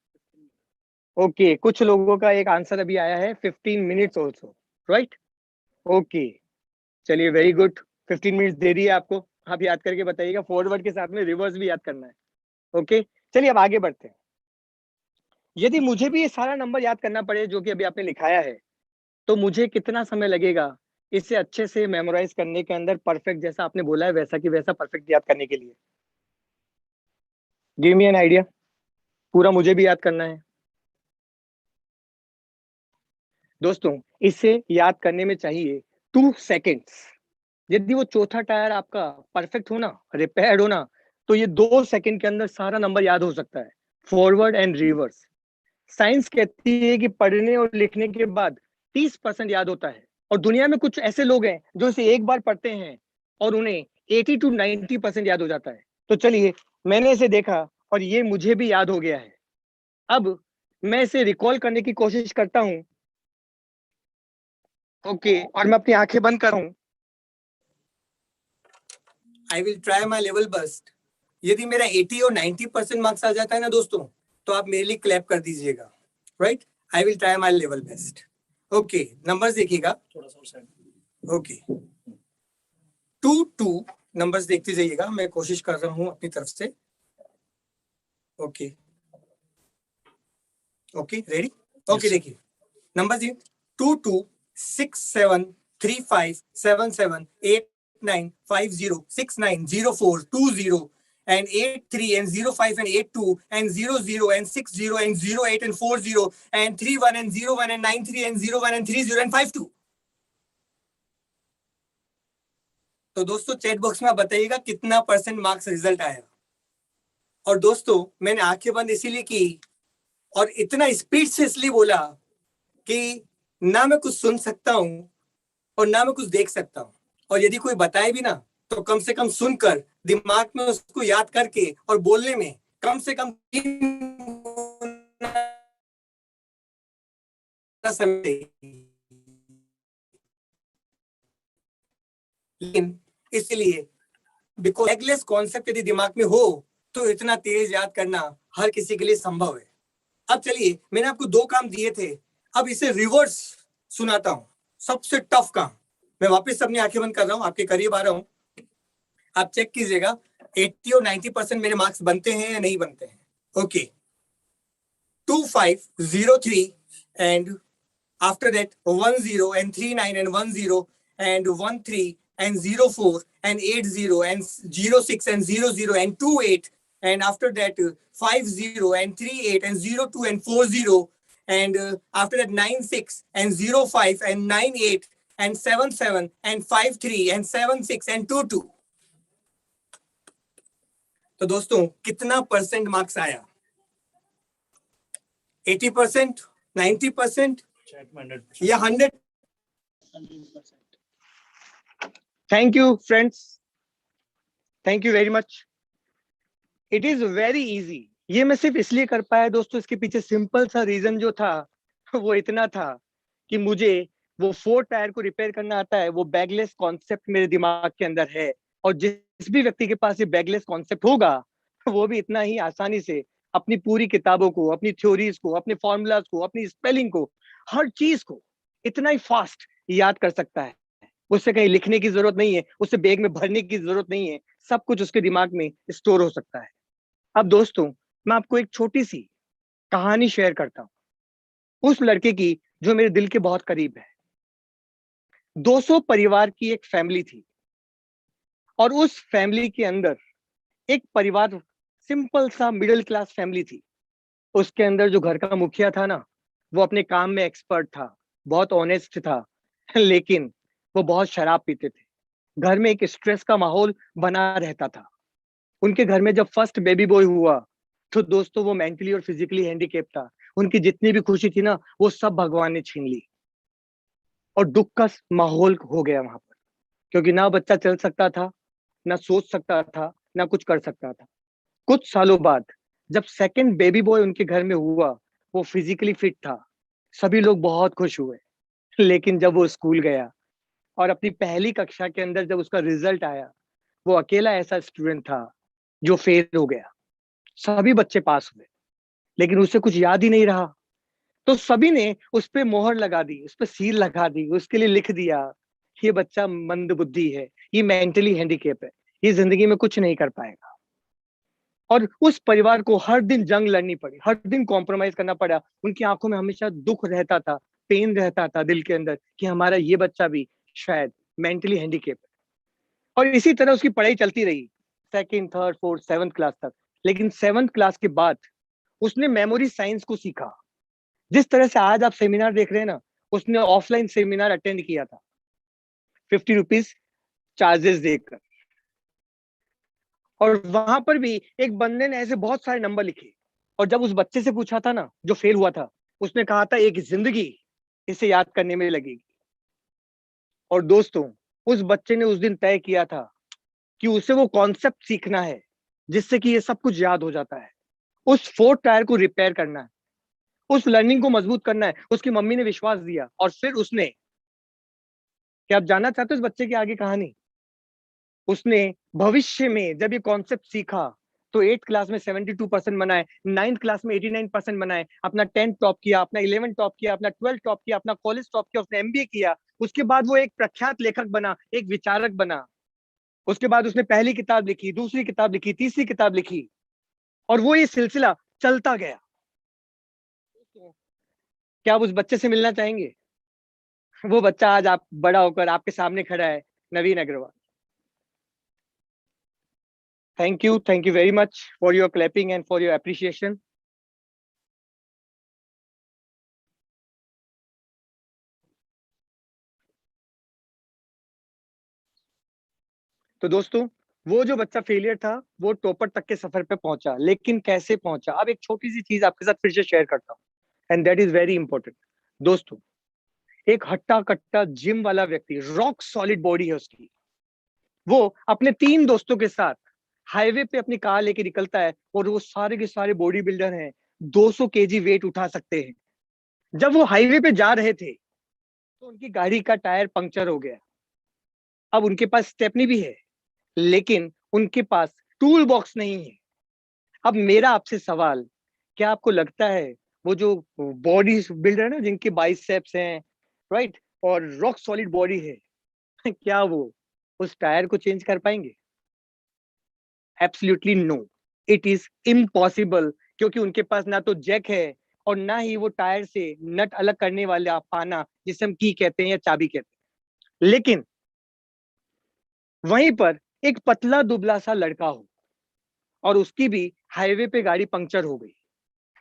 ओके कुछ लोगों का एक आंसर अभी आया है 15 मिनट्स ऑल्सो, राइट? ओके चलिए वेरी गुड, 15 मिनट्स दे दिए आपको, आप याद करके बताइएगा। फॉरवर्ड के साथ में रिवर्स भी याद करना है। ओके चलिए अब आगे बढ़ते हैं। यदि मुझे भी ये सारा नंबर याद करना पड़े जो कि अभी आपने लिखाया है, तो मुझे कितना समय लगेगा इसे अच्छे से मेमोराइज करने के अंदर, परफेक्ट जैसा आपने बोला है वैसा कि वैसा परफेक्ट याद करने के लिए? Give me an idea. पूरा मुझे भी याद करना है दोस्तों। इसे याद करने में चाहिए 2 सेकेंड्स। यदि वो चौथा टायर आपका परफेक्ट हो ना, रिपेयर्ड हो ना, तो ये 2 सेकेंड के अंदर सारा नंबर याद हो सकता है, फॉरवर्ड एंड रिवर्स। साइंस कहती है कि पढ़ने और लिखने के बाद 30% याद होता है, और दुनिया में कुछ ऐसे लोग हैं जो इसे एक बार पढ़ते हैं और उन्हें 80 to 90% याद हो जाता है। तो चलिए मैंने इसे देखा और ये मुझे भी याद हो गया है। अब मैं इसे रिकॉल करने की कोशिश करता हूं। ओके और मैं अपनी आंखें बंद कर रहा हूं। I will try my level best. यदि मेरा 80 और 90% मार्क्स आ जाता है ना दोस्तों, तो आप मेरे लिए क्लैप कर दीजिएगा, right? I will try my level best. Okay numbers देखिएगा थोड़ा सा। ओके 2 नंबर्स देखते जाइएगा, मैं कोशिश कर रहा हूं अपनी तरफ से। Okay okay ready? ओके देखिए number 2267357787 9, 5, 0, 6, 9, 0, 4, 2, 0, and 8, 3, and 0, 5, and 8, 2, and 0, 0, and 6, 0, and 0, 8, and 4, 0, and 3, 1, and 0, 1, and 9, 3, and 0, 1, and 3, 0, and 5, 2. तो दोस्तों चैट बॉक्स में आप बताइएगा कितना % मार्क्स रिजल्ट आया। और दोस्तों मैंने आंखें बंद इसीलिए की और इतना स्पीड से इसलिए बोला कि ना मैं कुछ सुन सकता हूं और ना मैं कुछ देख सकता हूं, और यदि कोई बताए भी ना तो कम से कम सुनकर दिमाग में उसको याद करके और बोलने में कम से कम 3 समय। लेकिन इसलिए बिकॉज बैगलेस कॉन्सेप्ट यदि दिमाग में हो तो इतना तेज याद करना हर किसी के लिए संभव है। अब चलिए, मैंने आपको 2 काम दिए थे, अब इसे रिवर्स सुनाता हूं। सबसे टफ काम, मैं वापस अपनी आंखें बंद कर रहा हूं, आपके करीब आ रहा हूं, आप चेक कीजिएगा 80 और 90% मेरे मार्क्स बनते हैं या नहीं बनते हैं। Okay, 2, 5, 0, 3 and after that 1, 0 and 3, 9 and 1, 0 and 1, 3 and 0, 4 and 8, 0 and 0, 6 and 0, 0 and 2, 8 and after that 5, 0 and 3, 8 and 0, 2 and 4, 0 and after that 9, 6 and 0, 5 and 9, 8 and 7, 7 and 5, 3 and 7, 6 and 2, 2. तो दोस्तों कितना % मार्क्स आया? 80%, 90% या 100? Thank you friends, thank you very much. It is very easy. ये मैं सिर्फ इसलिए कर पाया दोस्तों, इसके पीछे सिंपल सा रीजन जो था वो इतना था कि मुझे वो 4 टायर को रिपेयर करना आता है, वो बैगलेस कॉन्सेप्ट मेरे दिमाग के अंदर है, और जिस भी व्यक्ति के पास ये बैगलेस कॉन्सेप्ट होगा वो भी इतना ही आसानी से अपनी पूरी किताबों को, अपनी थ्योरीज को, अपने फॉर्मूलाज को, अपनी स्पेलिंग को, हर चीज को इतना ही फास्ट याद कर सकता है। उससे कहीं लिखने की जरूरत नहीं है, उससे बैग में भरने की जरूरत नहीं है, सब कुछ उसके दिमाग में स्टोर हो सकता है। अब दोस्तों मैं आपको एक छोटी सी कहानी शेयर करता हूं उस लड़के की जो मेरे दिल के बहुत करीब है। 200 परिवार की एक फैमिली थी, और उस फैमिली के अंदर एक परिवार, सिंपल सा मिडिल क्लास फैमिली थी। उसके अंदर जो घर का मुखिया था ना, वो अपने काम में एक्सपर्ट था, बहुत ऑनेस्ट था, लेकिन वो बहुत शराब पीते थे। घर में एक स्ट्रेस का माहौल बना रहता था। उनके घर में जब फर्स्ट बेबी बॉय हुआ तो दोस्तों वो मेंटली और फिजिकली हैंडीकैप था। उनकी जितनी भी खुशी थी ना, वो सब भगवान ने छीन ली, और दुख का माहौल हो गया वहां पर, क्योंकि ना बच्चा चल सकता था, ना सोच सकता था, ना कुछ कर सकता था। कुछ सालों बाद जब सेकंड बेबी बॉय उनके घर में हुआ, वो फिजिकली फिट था, सभी लोग बहुत खुश हुए। लेकिन जब वो स्कूल गया और अपनी पहली कक्षा के अंदर जब उसका रिजल्ट आया, वो अकेला ऐसा स्टूडेंट था जो फेल हो गया। सभी बच्चे पास हुए, लेकिन उसे कुछ याद ही नहीं रहा। तो सभी ने उस पे मोहर लगा दी, उस पे सील लगा दी, उसके लिए लिख दिया ये बच्चा मंद बुद्धि है, ये मेंटली हैंडीकैप है, ये जिंदगी में कुछ नहीं कर पाएगा। और उस परिवार को हर दिन जंग लड़नी पड़ी, हर दिन कॉम्प्रोमाइज करना पड़ा। उनकी आंखों में हमेशा दुख रहता था, पेन रहता था दिल के अंदर कि हमारा ये बच्चा भी शायद मेंटली हैंडीकैप है। और इसी तरह उसकी पढ़ाई चलती रही, 2nd, 3rd, 4th, 7th class तक। लेकिन 7th क्लास के बाद उसने मेमोरी साइंस को सीखा। जिस तरह से आज आप सेमिनार देख रहे हैं ना, उसने ऑफलाइन सेमिनार अटेंड किया था 50 रुपीज चार्जेस देकर। और वहां पर भी एक बंदे ने ऐसे बहुत सारे नंबर लिखे, और जब उस बच्चे से पूछा था ना जो फेल हुआ था, उसने कहा था एक जिंदगी इसे याद करने में लगेगी। और दोस्तों उस बच्चे ने उस दिन तय किया था कि उसे वो कॉन्सेप्ट सीखना है जिससे कि ये सब कुछ याद हो जाता है। उस 4 टायर को रिपेयर करना है, उस लर्निंग को मजबूत करना है। उसकी मम्मी ने विश्वास दिया, और फिर उसने, क्या आप जानना चाहते हो उस बच्चे की आगे कहानी? उसने भविष्य में जब ये कॉन्सेप्ट सीखा तो 8th क्लास में 72% बनाए, 9th क्लास में 89% बनाए, अपना 10th टॉप किया, अपना 11th टॉप किया, अपना 12th टॉप किया, अपना कॉलेज टॉप किया, उसने MBA किया। उसके बाद वो एक प्रख्यात लेखक बना, एक विचारक बना। उसके बाद उसने पहली किताब लिखी, दूसरी किताब लिखी, तीसरी किताब लिखी, और वो ये सिलसिला चलता गया। क्या आप उस बच्चे से मिलना चाहेंगे? वो बच्चा आज आप बड़ा होकर आपके सामने खड़ा है, नवीन Agarwal. Thank you very much for your clapping and for your appreciation. तो दोस्तों, वो जो बच्चा फेलियर था वो टॉपर तक के सफर पे पहुंचा, लेकिन कैसे पहुंचा? अब एक छोटी सी चीज आपके साथ फिर से शेयर करता हूँ, and that is very important. दोस्तों, एक हट्टा कट्टा जिम वाला व्यक्ति, रॉक सॉलिड बॉडी है उसकी, वो अपने 3 दोस्तों के साथ हाईवे पे अपनी कार लेके निकलता है, और वो सारे के सारे बॉडी बिल्डर हैं, 200 केजी वेट उठा सकते हैं। जब वो हाईवे पे जा रहे थे तो उनकी गाड़ी का टायर पंक्चर हो गया। अब उनके पास स्टेपनी भी है, लेकिन उनके पास टूल बॉक्स नहीं है। अब मेरा आपसे सवाल, क्या आपको लगता है वो जो बॉडी बिल्डर है ना, जिनके बाइसेप्स हैं, राइट, और रॉक सॉलिड बॉडी है, क्या वो उस टायर को चेंज कर पाएंगे? Absolutely no, it is impossible, क्योंकि उनके पास ना तो जैक है और ना ही वो टायर से नट अलग करने वाला पाना, जिसे हम की कहते हैं या चाबी कहते हैं। लेकिन वहीं पर एक पतला दुबला सा लड़का हो और उसकी भी हाईवे पे गाड़ी पंक्चर हो गई,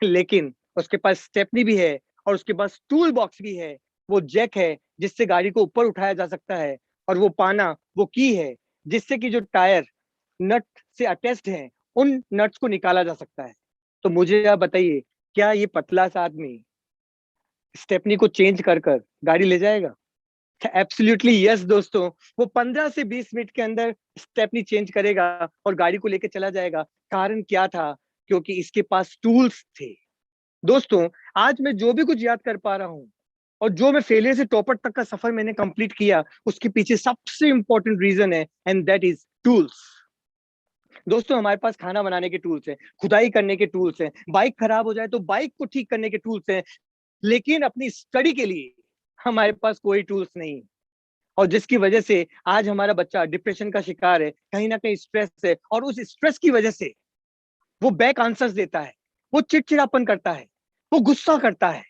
लेकिन उसके पास स्टेपनी भी है और उसके पास टूल बॉक्स भी है, वो जैक है जिससे गाड़ी को ऊपर उठाया जा सकता है, और वो पाना, वो की है जिससे कि जो टायर नट से अटैच्ड हैं उन नट्स को निकाला जा सकता है। तो मुझे आप बताइए, क्या ये पतला सा आदमी स्टेपनी को चेंज कर कर गाड़ी ले जाएगा? एब्सोल्युटली यस दोस्तों, वो 15 से 20 मिनट के अंदर स्टेपनी चेंज करेगा और गाड़ी को लेकर चला जाएगा। कारण क्या था? क्योंकि इसके पास टूल्स थे। दोस्तों, आज मैं जो भी कुछ याद कर पा रहा हूँ और जो मैं फेलियर से टॉपर तक का सफर मैंने कंप्लीट किया, उसके पीछे सबसे इंपॉर्टेंट रीजन है, एंड दैट इज टूल्स। दोस्तों, हमारे पास खाना बनाने के टूल्स हैं, खुदाई करने के टूल्स हैं, बाइक खराब हो जाए तो बाइक को ठीक करने के टूल्स हैं, लेकिन अपनी स्टडी के लिए हमारे पास कोई टूल्स नहीं। और जिसकी वजह से आज हमारा बच्चा डिप्रेशन का शिकार है, कहीं ना कहीं स्ट्रेस है, और उस स्ट्रेस की वजह से वो बैक आंसर्स देता है, वो चिड़चिड़ापन करता है, वो गुस्सा करता है।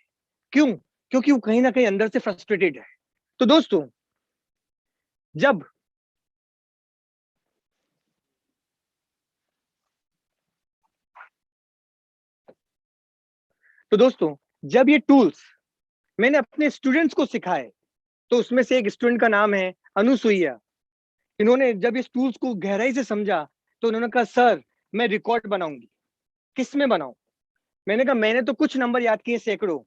क्यों? क्योंकि वो कहीं ना कहीं अंदर से फ्रस्ट्रेटेड है। तो दोस्तों, जब जब ये टूल्स मैंने अपने स्टूडेंट्स को सिखाए, तो उसमें से एक स्टूडेंट का नाम है अनुसुईया। इन्होंने जब इस टूल्स को गहराई से समझा तो उन्होंने कहा, सर मैं रिकॉर्ड बनाऊंगी। किस में बनाऊं? मैंने कहा, मैंने तो कुछ नंबर याद किए सैकड़ों,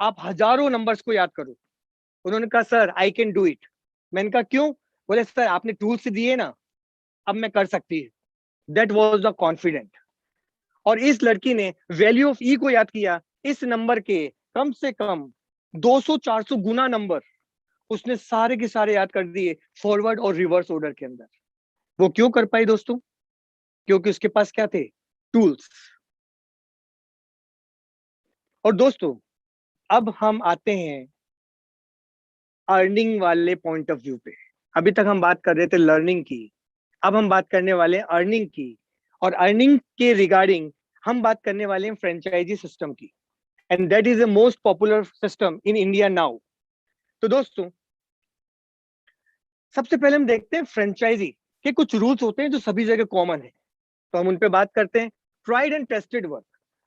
आप हजारों नंबर्स को याद करो। उन्होंने कहा, sir I can do it. मैंने कहा, क्यों? बोले, सर आपने टूल्स दिए ना, अब मैं कर सकती है। That was the confident. और इस लड़की ने वैल्यू ऑफ ई को याद किया, इस नंबर के कम से कम 200-400 गुना नंबर उसने सारे के सारे याद कर दिए, फॉरवर्ड और रिवर्स ऑर्डर के अंदर। वो क्यों कर पाई दोस्तों? क्योंकि उसके पास क्या थे? टूल्स। और दोस्तों, अब हम आते हैं अर्निंग वाले पॉइंट ऑफ व्यू पे। अभी तक हम बात कर रहे थे लर्निंग की, अब हम बात करने वाले हैं अर्निंग की, और अर्निंग के रिगार्डिंग हम बात करने वाले हैं फ्रेंचाइजी सिस्टम की, and that is the most popular system in India now. तो दोस्तों, सबसे पहले हम देखते हैं फ्रेंचाइजी के कुछ रूल्स होते हैं जो सभी जगह कॉमन है, तो हम उन पे बात करते हैं। Tried and tested work.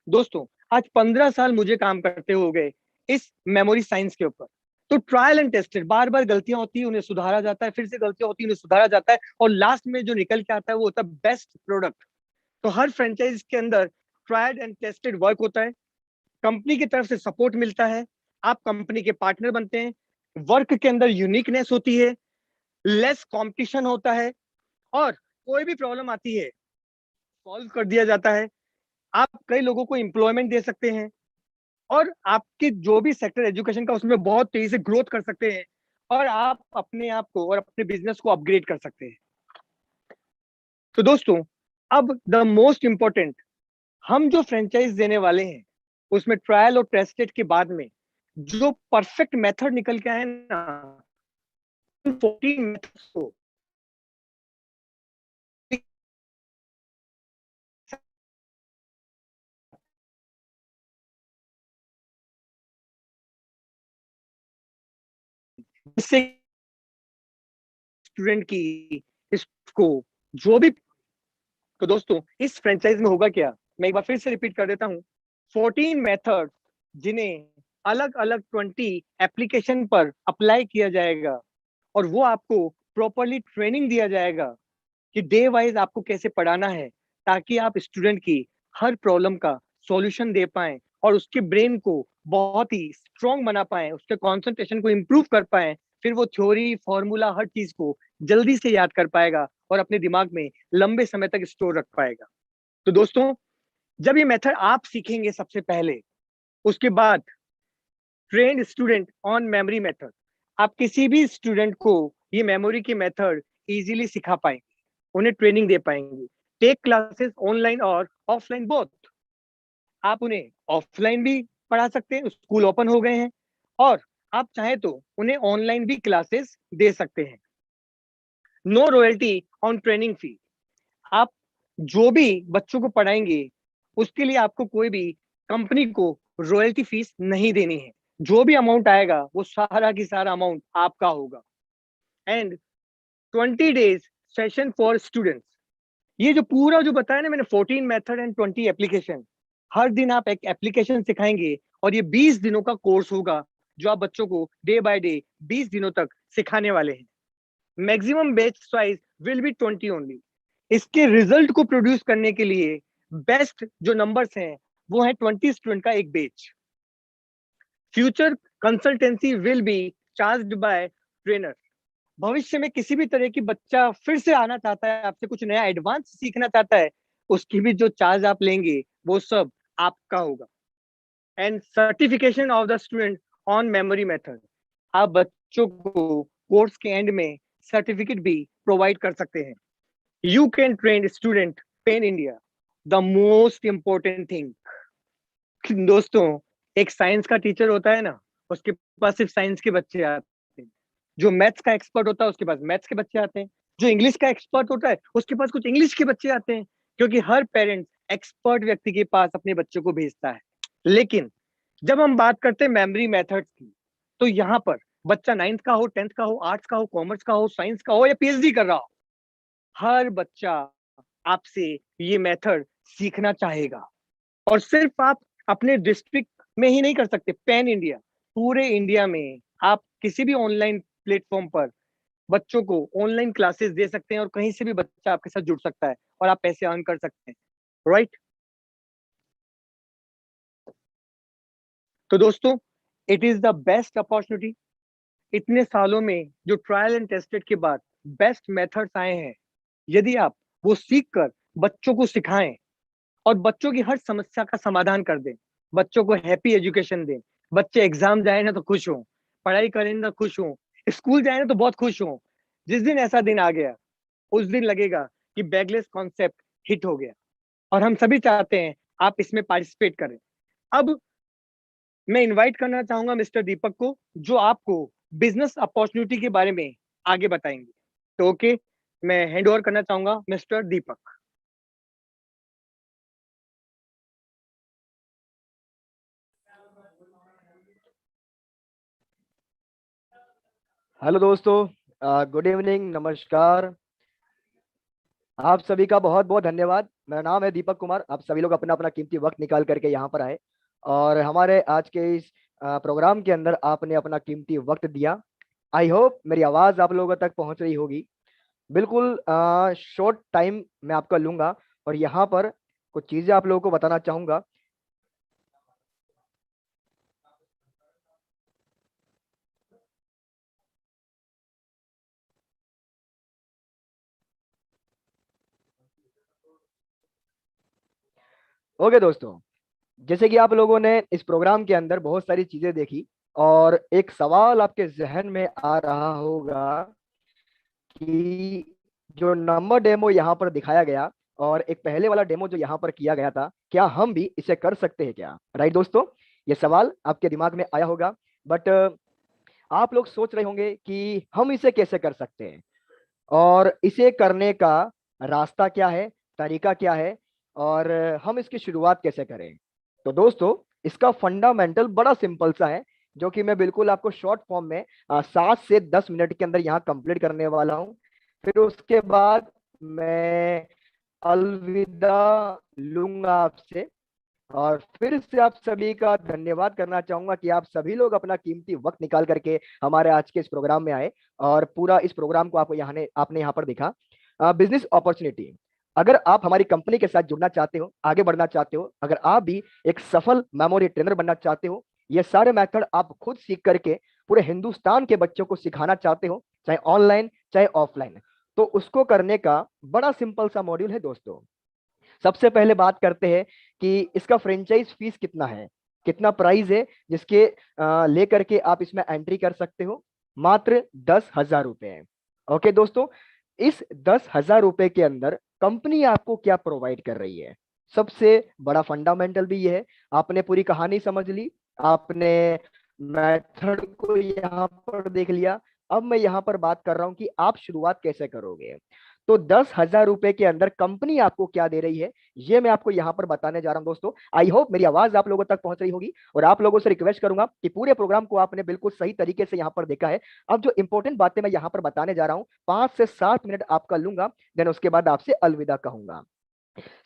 दोस्तों, आज 15 साल मुझे काम करते हो गए इस मेमोरी साइंस के ऊपर। तो ट्रायल एंड टेस्टेड, बार बार गलतियां होती है, उन्हें सुधारा जाता है, फिर से गलतियां होती है, उन्हें सुधारा जाता है, और लास्ट में जो निकल के आता है वो होता है बेस्ट प्रोडक्ट। तो हर फ्रेंचाइज के अंदर ट्राइड एंड टेस्टेड वर्क होता है, कंपनी की तरफ से सपोर्ट मिलता है, आप कंपनी के पार्टनर बनते हैं, वर्क के अंदर यूनिकनेस होती है, लेस कंपटीशन होता है, और कोई भी प्रॉब्लम आती है सॉल्व कर दिया जाता है। आप कई लोगों को एम्प्लॉयमेंट दे सकते हैं, और आपके जो भी सेक्टर एजुकेशन का उसमें बहुत तेजी से ग्रोथ कर सकते हैं, और आप अपने आप को और अपने बिजनेस को अपग्रेड कर सकते हैं। तो दोस्तों, अब द मोस्ट इंपॉर्टेंट, हम जो फ्रेंचाइज देने वाले हैं उसमें ट्रायल और टेस्टेड के बाद में जो परफेक्ट मेथड निकल के आए ना, 14 मेथड्स को इससे स्टूडेंट की इसको जो भी तो दोस्तों इस फ्रेंचाइज में होगा क्या, मैं एक बार फिर से रिपीट कर देता हूँ। 14 मेथड जिन्हें अलग अलग 20 एप्लीकेशन पर अप्लाई किया जाएगा और वो आपको प्रॉपरली ट्रेनिंग दिया जाएगा कि डे वाइज आपको कैसे पढ़ाना है, ताकि आप स्टूडेंट की हर प्रॉब्लम का सॉल्यूशन दे पाएं और उसके ब्रेन को बहुत ही स्ट्रांग बना पाएं, उसके कंसंट्रेशन को इम्प्रूव कर पाएं, फिर वो थ्योरी फॉर्मूला हर चीज को जल्दी से याद कर पाएगा और अपने दिमाग में लंबे समय तक स्टोर रख पाएगा। तो दोस्तों जब ये मेथड आप सीखेंगे सबसे पहले, उसके बाद trend student on memory method, आप किसी भी स्टूडेंट को ये मेमोरी की मेथड इजीली सिखा पाएंगे, उन्हें ट्रेनिंग दे पाएंगे। टेक क्लासेस ऑनलाइन और ऑफलाइन बोथ, आप उन्हें ऑफलाइन भी पढ़ा सकते हैं, स्कूल ओपन हो गए हैं, और आप चाहें तो उन्हें ऑनलाइन भी क्लासेस दे सकते हैं। नो रॉयल्टी ऑन ट्रेनिंग फी, आप जो भी बच्चों को पढ़ाएंगे उसके लिए आपको कोई भी कंपनी को रॉयल्टी फीस नहीं देनी है, जो भी अमाउंट आएगा वो सारा की सारा अमाउंट आपका होगा। And 20 days session for students, ये जो पूरा जो बताया ना मैंने 14 मेथड एंड 20 एप्लीकेशन, हर दिन आप एक एप्लीकेशन सिखाएंगे और ये 20 दिनों का कोर्स होगा जो आप बच्चों को डे बाय डे 20 दिनों तक सिखाने वाले हैं। Maximum batch size will be 20 only. इसके रिजल्ट को प्रोड्यूस करने के लिए बेस्ट जो नंबर्स हैं वो है 20 स्टूडेंट का एक batch. Future consultancy will be charged bye trainer, भविष्य में किसी भी तरह की बच्चा फिर से आना चाहता है, आपसे कुछ नया एडवांस सीखना चाहता है, उसकी भी जो चार्ज आप लेंगे वो सब आपका होगा। And certification of the student on memory method, आप बच्चों को कोर्स के एंड में सर्टिफिकेट भी प्रोवाइड कर सकते हैं। You can train student pen India, the most important thing. दोस्तों एक साइंस का टीचर होता है ना, उसके पास सिर्फ साइंस के बच्चे आते हैं, जो मैथ्स का एक्सपर्ट होता है उसके पास मैथ्स के बच्चे आते हैं, जो इंग्लिश का एक्सपर्ट होता है उसके पास कुछ इंग्लिश के बच्चे आते हैं, क्योंकि हर पेरेंट एक्सपर्ट व्यक्ति के पास अपने बच्चों को भेजता है। लेकिन जब हम बात करते हैं मेमोरी मेथड्स की, तो यहाँ पर बच्चा 9th का हो, 10th का हो, आर्ट्स का हो, कॉमर्स का हो, साइंस का हो या पीएचडी कर रहा हो, हर बच्चा आपसे ये मेथड सीखना चाहेगा। और सिर्फ आप अपने डिस्ट्रिक्ट में ही नहीं कर सकते, पैन इंडिया, पूरे इंडिया में आप किसी भी ऑनलाइन प्लेटफॉर्म पर बच्चों को ऑनलाइन क्लासेस दे सकते हैं और कहीं से भी बच्चा आपके साथ जुड़ सकता है और आप पैसे अर्न कर सकते हैं, राइट। तो दोस्तों it is the best opportunity. इतने सालों में जो ट्रायल एंड टेस्टेड के बाद बेस्ट मेथड्स आए हैं, यदि आप वो सीख कर बच्चों को सिखाएं और बच्चों की हर समस्या का समाधान कर दें, बच्चों को हैप्पी एजुकेशन दें, बच्चे एग्जाम जाए ना तो खुश हों, पढ़ाई करें ना खुश हों, स्कूल जाए ना तो बहुत खुश हों। जिस दिन ऐसा दिन आ गया उस दिन लगेगा कि बैगलेस कॉन्सेप्ट हिट हो गया और हम सभी चाहते हैं आप इसमें पार्टिसिपेट करें। अब मैं इनवाइट करना चाहूंगा मिस्टर दीपक को, जो आपको बिजनेस अपॉर्चुनिटी के बारे में आगे बताएंगे। तो ओके, मैं हैंड ओवर करना चाहूंगा मिस्टर दीपक। हेलो दोस्तों, गुड इवनिंग, नमस्कार। आप सभी का बहुत बहुत धन्यवाद। मेरा नाम है दीपक कुमार। आप सभी लोग अपना अपना कीमती वक्त निकाल करके यहाँ पर आए और हमारे आज के इस प्रोग्राम के अंदर आपने अपना कीमती वक्त दिया। आई होप मेरी आवाज़ आप लोगों तक पहुँच रही होगी। बिल्कुल शॉर्ट टाइम मैं आपका लूँगा और यहाँ पर कुछ चीज़ें आप लोगों को बताना चाहूँगा। ओके दोस्तों, जैसे कि आप लोगों ने इस प्रोग्राम के अंदर बहुत सारी चीजें देखी और एक सवाल आपके जहन में आ रहा होगा कि जो नंबर डेमो यहाँ पर दिखाया गया और एक पहले वाला डेमो जो यहाँ पर किया गया था, क्या हम भी इसे कर सकते हैं क्या? राइट दोस्तों, ये सवाल आपके दिमाग में आया होगा। बट आप लोग सोच रहे होंगे कि हम इसे कैसे कर सकते हैं और इसे करने का रास्ता क्या है, तरीका क्या है और हम इसकी शुरुआत कैसे करें। तो दोस्तों इसका फंडामेंटल बड़ा सिंपल सा है, जो कि मैं बिल्कुल आपको शॉर्ट फॉर्म में 7 से 10 मिनट के अंदर यहाँ कंप्लीट करने वाला हूँ। फिर उसके बाद मैं अलविदा लूंगा आपसे। और फिर से आप सभी का धन्यवाद करना चाहूंगा कि आप सभी लोग अपना कीमती वक्त निकाल करके हमारे आज के इस प्रोग्राम में आए और पूरा इस प्रोग्राम को आपने यहाँ पर देखा। बिजनेस अपॉर्चुनिटी, अगर आप हमारी कंपनी के साथ जुड़ना चाहते हो, आगे बढ़ना चाहते हो, अगर आप भी एक सफल मेमोरी ट्रेनर बनना चाहते हो, ये सारे मेथड आप खुद सीख करके पूरे हिंदुस्तान के बच्चों को सिखाना चाहते हो, चाहे ऑनलाइन चाहे ऑफलाइन, तो उसको करने का बड़ा सिंपल सा मॉड्यूल है दोस्तों। सबसे पहले बात करते हैं कि इसका फ्रेंचाइज फीस कितना है, कितना प्राइस है जिसके लेकर के आप इसमें एंट्री कर सकते हो। मात्र 10,000 रुपए है। ओके दोस्तों, इस 10,000 रुपए के अंदर कंपनी आपको क्या प्रोवाइड कर रही है, सबसे बड़ा फंडामेंटल भी ये है। आपने पूरी कहानी समझ ली, आपने मेथड को यहाँ पर देख लिया। अब मैं यहाँ पर बात कर रहा हूँ कि आप शुरुआत कैसे करोगे। तो 10,000 रुपए के अंदर कंपनी आपको क्या दे रही है, ये मैं आपको यहाँ पर बताने जा रहा हूँ दोस्तों। आई होप मेरी आवाज आप लोगों तक पहुंच रही होगी और आप लोगों से रिक्वेस्ट करूंगा कि पूरे प्रोग्राम को आपने बिल्कुल सही तरीके से यहाँ पर देखा है। अब जो इंपॉर्टेंट बातें मैं यहाँ पर बताने जा रहा हूँ, 5 से 7 मिनट आपका लूंगा, देन उसके बाद आपसे अलविदा कहूंगा।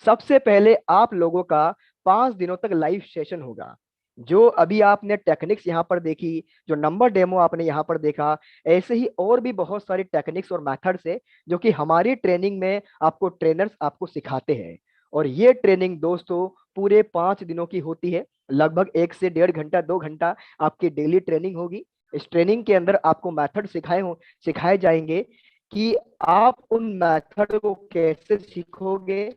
सबसे पहले आप लोगों का 5 दिनों तक लाइव सेशन होगा। जो अभी आपने टेक्निक्स यहाँ पर देखी, जो नंबर डेमो आपने यहाँ पर देखा, ऐसे ही और भी बहुत सारी टेक्निक्स और मेथड्स है जो कि हमारी ट्रेनिंग में आपको ट्रेनर्स आपको सिखाते हैं। और ये ट्रेनिंग दोस्तों पूरे 5 दिनों की होती है। लगभग 1 से 1.5 घंटा 2 घंटा आपकी डेली ट्रेनिंग होगी। इस ट्रेनिंग के अंदर आपको मेथड सिखाए जाएंगे कि आप उन मेथड को कैसे सीखोगे,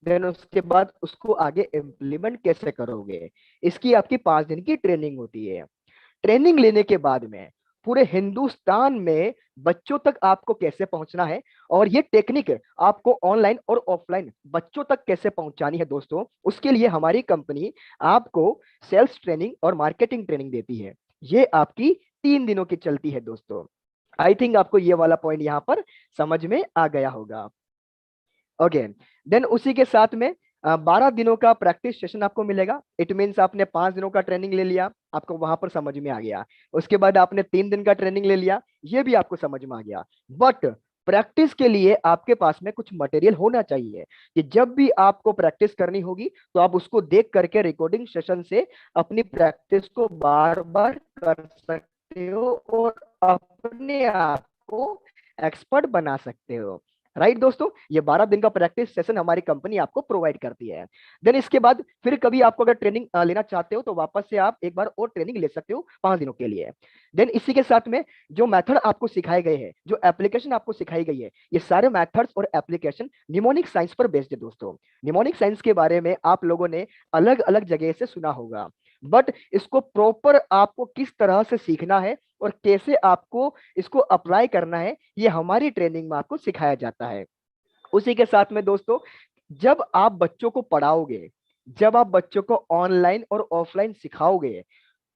देन उसके बाद उसको आगे इम्प्लीमेंट कैसे करोगे। इसकी आपकी 5 दिन की ट्रेनिंग होती है। ट्रेनिंग लेने के बाद में पूरे हिंदुस्तान में बच्चों तक आपको कैसे पहुंचना है और ये टेक्निक आपको ऑनलाइन और ऑफलाइन बच्चों तक कैसे पहुंचानी है दोस्तों, उसके लिए हमारी कंपनी आपको सेल्स ट्रेनिंग और मार्केटिंग ट्रेनिंग देती है। ये आपकी 3 दिनों की चलती है दोस्तों। आई थिंक आपको ये वाला पॉइंट यहाँ पर समझ में आ गया होगा। ओके, देन उसी के साथ में 12 दिनों का प्रैक्टिस सेशन आपको मिलेगा। इट मीन्स आपने 5 दिनों का ट्रेनिंग ले लिया, आपको वहां पर समझ में आ गया। उसके बाद आपने 3 दिन का ट्रेनिंग ले लिया, ये भी आपको समझ में आ गया। बट प्रैक्टिस के लिए आपके पास में कुछ मटेरियल होना चाहिए कि जब भी आपको प्रैक्टिस करनी होगी तो आप उसको देख करके रिकॉर्डिंग सेशन से अपनी प्रैक्टिस को बार बार कर सकते हो और अपने आप को एक्सपर्ट बना सकते हो। राइट दोस्तों, ये 12 दिन का प्रैक्टिस सेशन हमारी कंपनी आपको प्रोवाइड करती है। देन इसके बाद फिर कभी आपको अगर ट्रेनिंग लेना चाहते हो तो वापस से आप एक बार और ट्रेनिंग ले सकते हो 5 दिनों के लिए। देन इसी के साथ में जो मेथड आपको सिखाए गए हैं, जो एप्लीकेशन आपको सिखाई गई है, ये सारे मेथड्स और एप्लीकेशन निमोनिक साइंस पर बेस्ड है दोस्तों। निमोनिक साइंस के बारे में आप लोगों ने अलग अलग जगह से सुना होगा, बट इसको प्रॉपर आपको किस तरह से सीखना है और कैसे आपको इसको अप्लाई करना है, ये हमारी ट्रेनिंग में आपको सिखाया जाता है। उसी के साथ में दोस्तों, जब आप बच्चों को पढ़ाओगे, जब आप बच्चों को ऑनलाइन और ऑफलाइन सिखाओगे,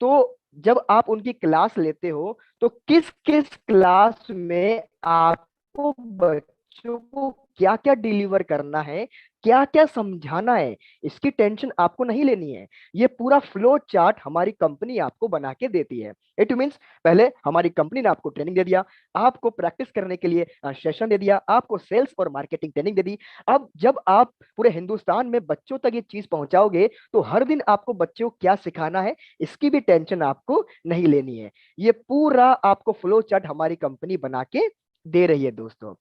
तो जब आप उनकी क्लास लेते हो तो किस किस क्लास में आपको बच्चों को क्या क्या डिलीवर करना है, क्या क्या समझाना है, इसकी टेंशन आपको नहीं लेनी है। ये पूरा फ्लो चार्ट हमारी कंपनी आपको बना के देती है। इट मींस पहले हमारी कंपनी ने आपको ट्रेनिंग दे दिया, आपको प्रैक्टिस करने के लिए सेशन दे दिया, आपको सेल्स और मार्केटिंग ट्रेनिंग दे दी। अब जब आप पूरे हिंदुस्तान में बच्चों तक ये चीज पहुंचाओगे तो हर दिन आपको बच्चों को क्या सिखाना है, इसकी भी टेंशन आपको नहीं लेनी है। ये पूरा आपको फ्लो चार्ट हमारी कंपनी बना के दे रही है दोस्तों।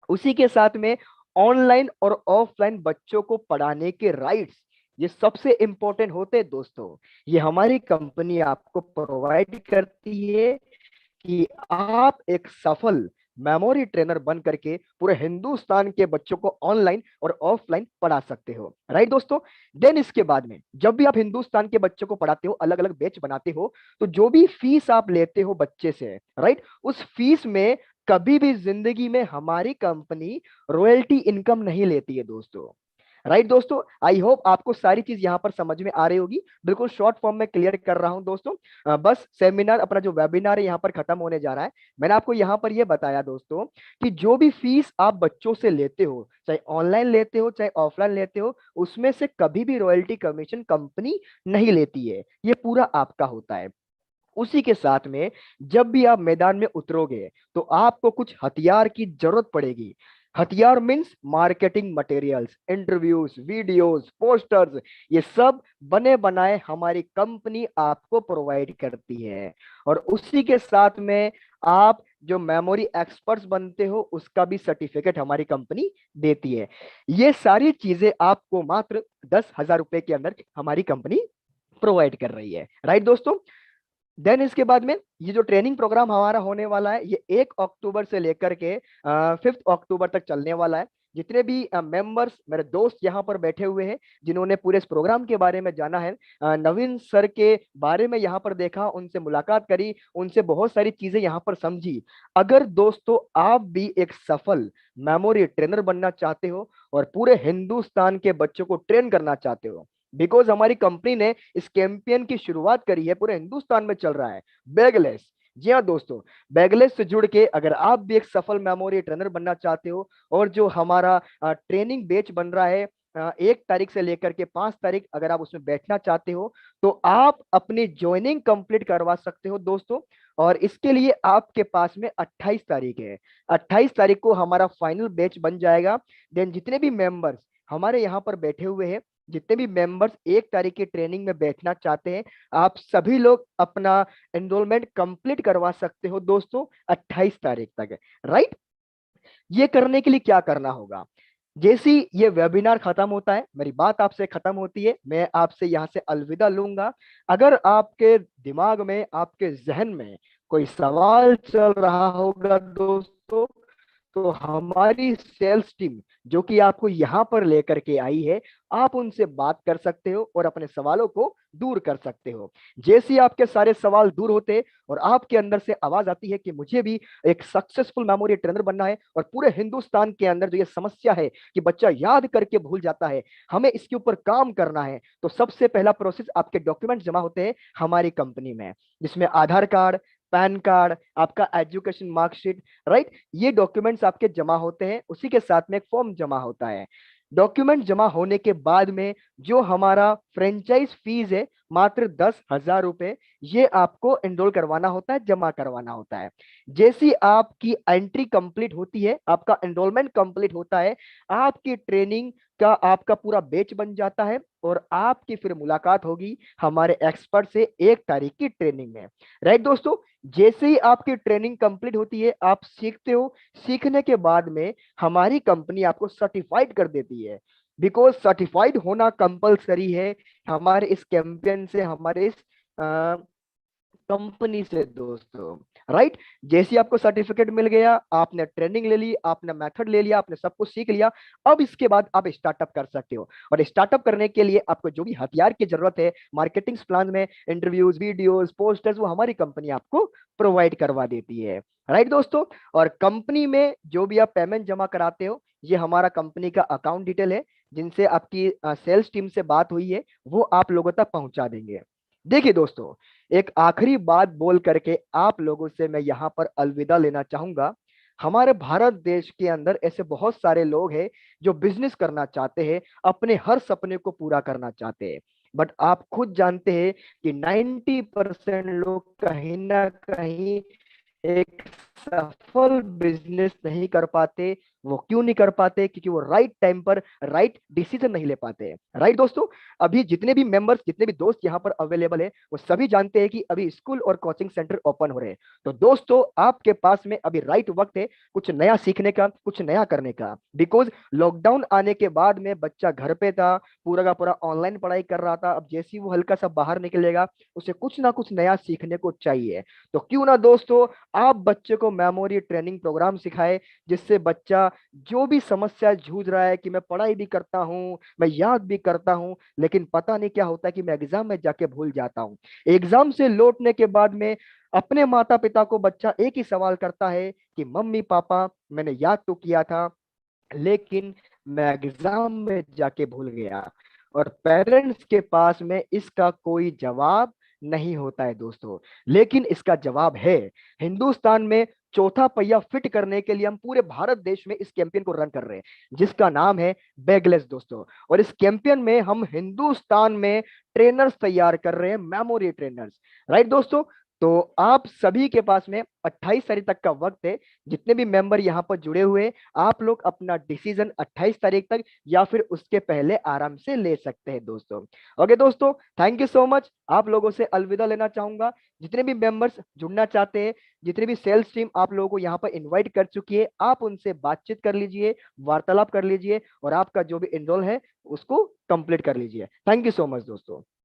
उसी के साथ में ऑनलाइन और ऑफलाइन बच्चों को पढ़ाने के राइट्स, ये सबसे इंपॉर्टेंट होते हैं दोस्तों। ये हमारी कंपनी आपको प्रोवाइड करती है कि आप एक सफल मेमोरी ट्रेनर बन करके पूरे हिंदुस्तान के बच्चों को ऑनलाइन और ऑफलाइन पढ़ा सकते हो। राइट दोस्तों, देन इसके बाद में जब भी आप हिंदुस्तान के बच्चों को पढ़ाते हो, अलग अलग बैच बनाते हो, तो जो भी फीस आप लेते हो बच्चे से, राइट, उस फीस में कभी भी जिंदगी में हमारी कंपनी रॉयल्टी इनकम नहीं लेती है दोस्तों। राइट दोस्तों, आई होप आपको सारी चीज यहाँ पर समझ में आ रही होगी। बिल्कुल शॉर्ट फॉर्म में क्लियर कर रहा हूं दोस्तों। बस सेमिनार, अपना जो वेबिनार है यहाँ पर खत्म होने जा रहा है। मैंने आपको यहाँ पर ये बताया दोस्तों कि जो भी फीस आप बच्चों से लेते हो, चाहे ऑनलाइन लेते हो चाहे ऑफलाइन लेते हो, उसमें से कभी भी रॉयल्टी कमीशन कंपनी नहीं लेती है, ये पूरा आपका होता है। उसी के साथ में जब भी आप मैदान में उतरोगे तो आपको कुछ हथियार की जरूरत पड़ेगी। हथियार means marketing materials, interviews, videos, posters, ये सब बने बनाए हमारी कंपनी आपको प्रोवाइड करती है। और उसी के साथ में आप जो मेमोरी एक्सपर्ट्स बनते हो उसका भी सर्टिफिकेट हमारी कंपनी देती है। ये सारी चीजें आपको मात्र 10,000 रुपए के अंदर हमारी कंपनी प्रोवाइड कर रही है। राइट दोस्तों, देन इसके बाद में ये जो ट्रेनिंग प्रोग्राम हमारा होने वाला है ये 1 अक्टूबर से लेकर के 5 अक्टूबर तक चलने वाला है। जितने भी मेंबर्स मेरे दोस्त यहाँ पर बैठे हुए हैं जिन्होंने पूरे इस प्रोग्राम के बारे में जाना है, नवीन सर के बारे में यहाँ पर देखा, उनसे मुलाकात करी, उनसे बहुत सारी चीजें यहाँ पर समझी। अगर दोस्तों आप भी एक सफल मेमोरी ट्रेनर बनना चाहते हो और पूरे हिंदुस्तान के बच्चों को ट्रेन करना चाहते हो, बिकॉज हमारी कंपनी ने इस कैंपेन की शुरुआत करी है, पूरे हिंदुस्तान में चल रहा है बैगलेस। जी हाँ दोस्तों, बैगलेस से जुड़ के अगर आप भी एक सफल मेमोरी ट्रेनर बनना चाहते हो और जो हमारा ट्रेनिंग बैच बन रहा है 1 तारीख से लेकर के 5 तारीख, अगर आप उसमें बैठना चाहते हो तो आप अपनी ज्वाइनिंग कंप्लीट करवा सकते हो दोस्तों। और इसके लिए आपके पास में 28 तारीख है, 28 तारीख को हमारा फाइनल बैच बन जाएगा। देन जितने भी मेंबर्स हमारे यहाँ पर बैठे हुए हैं, जितने भी मेंबर्स 1 तारीख की ट्रेनिंग में बैठना चाहते हैं, आप सभी लोग अपना एनरोलमेंट कंप्लीट करवा सकते हो दोस्तों 28 तारीख तक। राइट, ये करने के लिए क्या करना होगा? जैसे ही ये वेबिनार खत्म होता है, मेरी बात आपसे खत्म होती है, मैं आपसे यहाँ से अलविदा लूंगा। अगर आपके दिमाग में, आपके जहन में कोई सवाल चल रहा होगा दोस्तों, तो हमारी सेल्स टीम जो कि आपको यहाँ पर लेकर के आई है, आप उनसे बात कर सकते हो और अपने सवालों को दूर कर सकते हो। जैसे ही आपके सारे सवाल दूर होते और आपके अंदर से आवाज आती है कि मुझे भी एक सक्सेसफुल मेमोरी ट्रेनर बनना है और पूरे हिंदुस्तान के अंदर जो ये समस्या है कि बच्चा याद करके भूल जाता है, हमें इसके ऊपर काम करना है, तो सबसे पहला प्रोसेस आपके डॉक्यूमेंट जमा होते हैं हमारी कंपनी में, जिसमें आधार कार्ड, पैन कार्ड, आपका एजुकेशन मार्कशीट, राइट, ये डॉक्यूमेंट्स आपके जमा होते हैं। उसी के साथ में एक फॉर्म जमा होता है। डॉक्यूमेंट जमा होने के बाद में जो हमारा फ्रेंचाइज फीस है मात्र 10,000 रुपए, ये आपको एनरोल करवाना होता है, जमा करवाना होता है। जैसी आपकी एंट्री कंप्लीट होती है, आपका एनरोलमेंट कंप्लीट होता है, आपकी ट्रेनिंग का आपका पूरा बैच बन जाता है और आपकी फिर मुलाकात होगी हमारे एक्सपर्ट से 1 तारीख की ट्रेनिंग में। राइट दोस्तों, जैसे ही आपकी ट्रेनिंग कंप्लीट होती है, आप सीखते हो, सीखने के बाद में हमारी कंपनी आपको सर्टिफाइड कर देती है, बिकॉज सर्टिफाइड होना कंपलसरी है हमारे इस कैंपेन से, हमारे इस कंपनी से दोस्तों। राइट, जैसे ही आपको सर्टिफिकेट मिल गया, आपने ट्रेनिंग ले ली, आपने मेथड ले लिया, आपने सब कुछ सीख लिया, अब इसके बाद आप स्टार्टअप कर सकते हो। और स्टार्टअप करने के लिए आपको जो भी हथियार की जरूरत है मार्केटिंग प्लान में, इंटरव्यूज, वीडियोस, पोस्टर्स, वो हमारी कंपनी आपको प्रोवाइड करवा देती है। राइट दोस्तों, और कंपनी में जो भी आप पेमेंट जमा कराते हो, ये हमारा कंपनी का अकाउंट डिटेल है, जिनसे आपकी सेल्स टीम से बात हुई है वो आप लोगों तक पहुंचा देंगे। देखिए दोस्तों, एक आखिरी बात बोल करके आप लोगों से मैं यहाँ पर अलविदा लेना चाहूंगा। हमारे भारत देश के अंदर ऐसे बहुत सारे लोग हैं जो बिजनेस करना चाहते हैं, अपने हर सपने को पूरा करना चाहते हैं, बट आप खुद जानते हैं कि 90% लोग कहीं ना कहीं एक सफल बिजनेस नहीं कर पाते। वो क्यों नहीं कर पाते? क्योंकि वो राइट टाइम पर राइट डिसीजन नहीं ले पाते। राइट दोस्तों, अभी जितने भी मेंबर्स, जितने भी दोस्त यहाँ पर अवेलेबल है, वो सभी जानते हैं कि अभी स्कूल और कोचिंग सेंटर ओपन हो रहे हैं। तो दोस्तों, आपके पास में अभी राइट वक्त है कुछ नया सीखने का, कुछ नया करने का, बिकॉज लॉकडाउन आने के बाद में बच्चा घर पे था, पूरा का पूरा ऑनलाइन पढ़ाई कर रहा था। अब जैसे ही वो हल्का सा बाहर निकलेगा, उसे कुछ ना कुछ नया सीखने को चाहिए। तो क्यों ना दोस्तों, आप बच्चे को मेमोरी ट्रेनिंग प्रोग्राम सिखाए, जिससे बच्चा जो भी समस्या जूझ रहा है कि मैं पढ़ाई भी करता हूं, मैं याद भी करता हूं, लेकिन पता नहीं क्या होता है कि मैं एग्जाम में जाके भूल जाता हूं। एग्जाम से लौटने के बाद में अपने माता पिता को बच्चा एक ही सवाल करता है कि मम्मी पापा, मैंने याद तो किया था लेकिन मैं एग्जाम में जाके भूल गया। और पेरेंट्स के पास में इसका कोई जवाब नहीं होता है दोस्तों, लेकिन इसका जवाब है। हिंदुस्तान में चौथा पहिया फिट करने के लिए हम पूरे भारत देश में इस कैंपेन को रन कर रहे हैं, जिसका नाम है बैगलेस दोस्तों। और इस कैंपेन में हम हिंदुस्तान में ट्रेनर्स तैयार कर रहे हैं, मेमोरी ट्रेनर्स। राइट दोस्तों, तो आप सभी के पास में 28 तारीख तक का वक्त है। जितने भी मेंबर यहाँ पर जुड़े हुए हैं, आप लोग अपना डिसीजन 28 तारीख तक या फिर उसके पहले आराम से ले सकते हैं दोस्तों। ओके दोस्तों, थैंक यू सो मच। आप लोगों से अलविदा लेना चाहूंगा। जितने भी मेंबर्स जुड़ना चाहते हैं, जितने भी सेल्स टीम आप लोगों को यहाँ पर इन्वाइट कर चुकी है, आप उनसे बातचीत कर लीजिए, वार्तालाप कर लीजिए और आपका जो भी एनरोल है उसको कंप्लीट कर लीजिए। थैंक यू सो मच दोस्तों।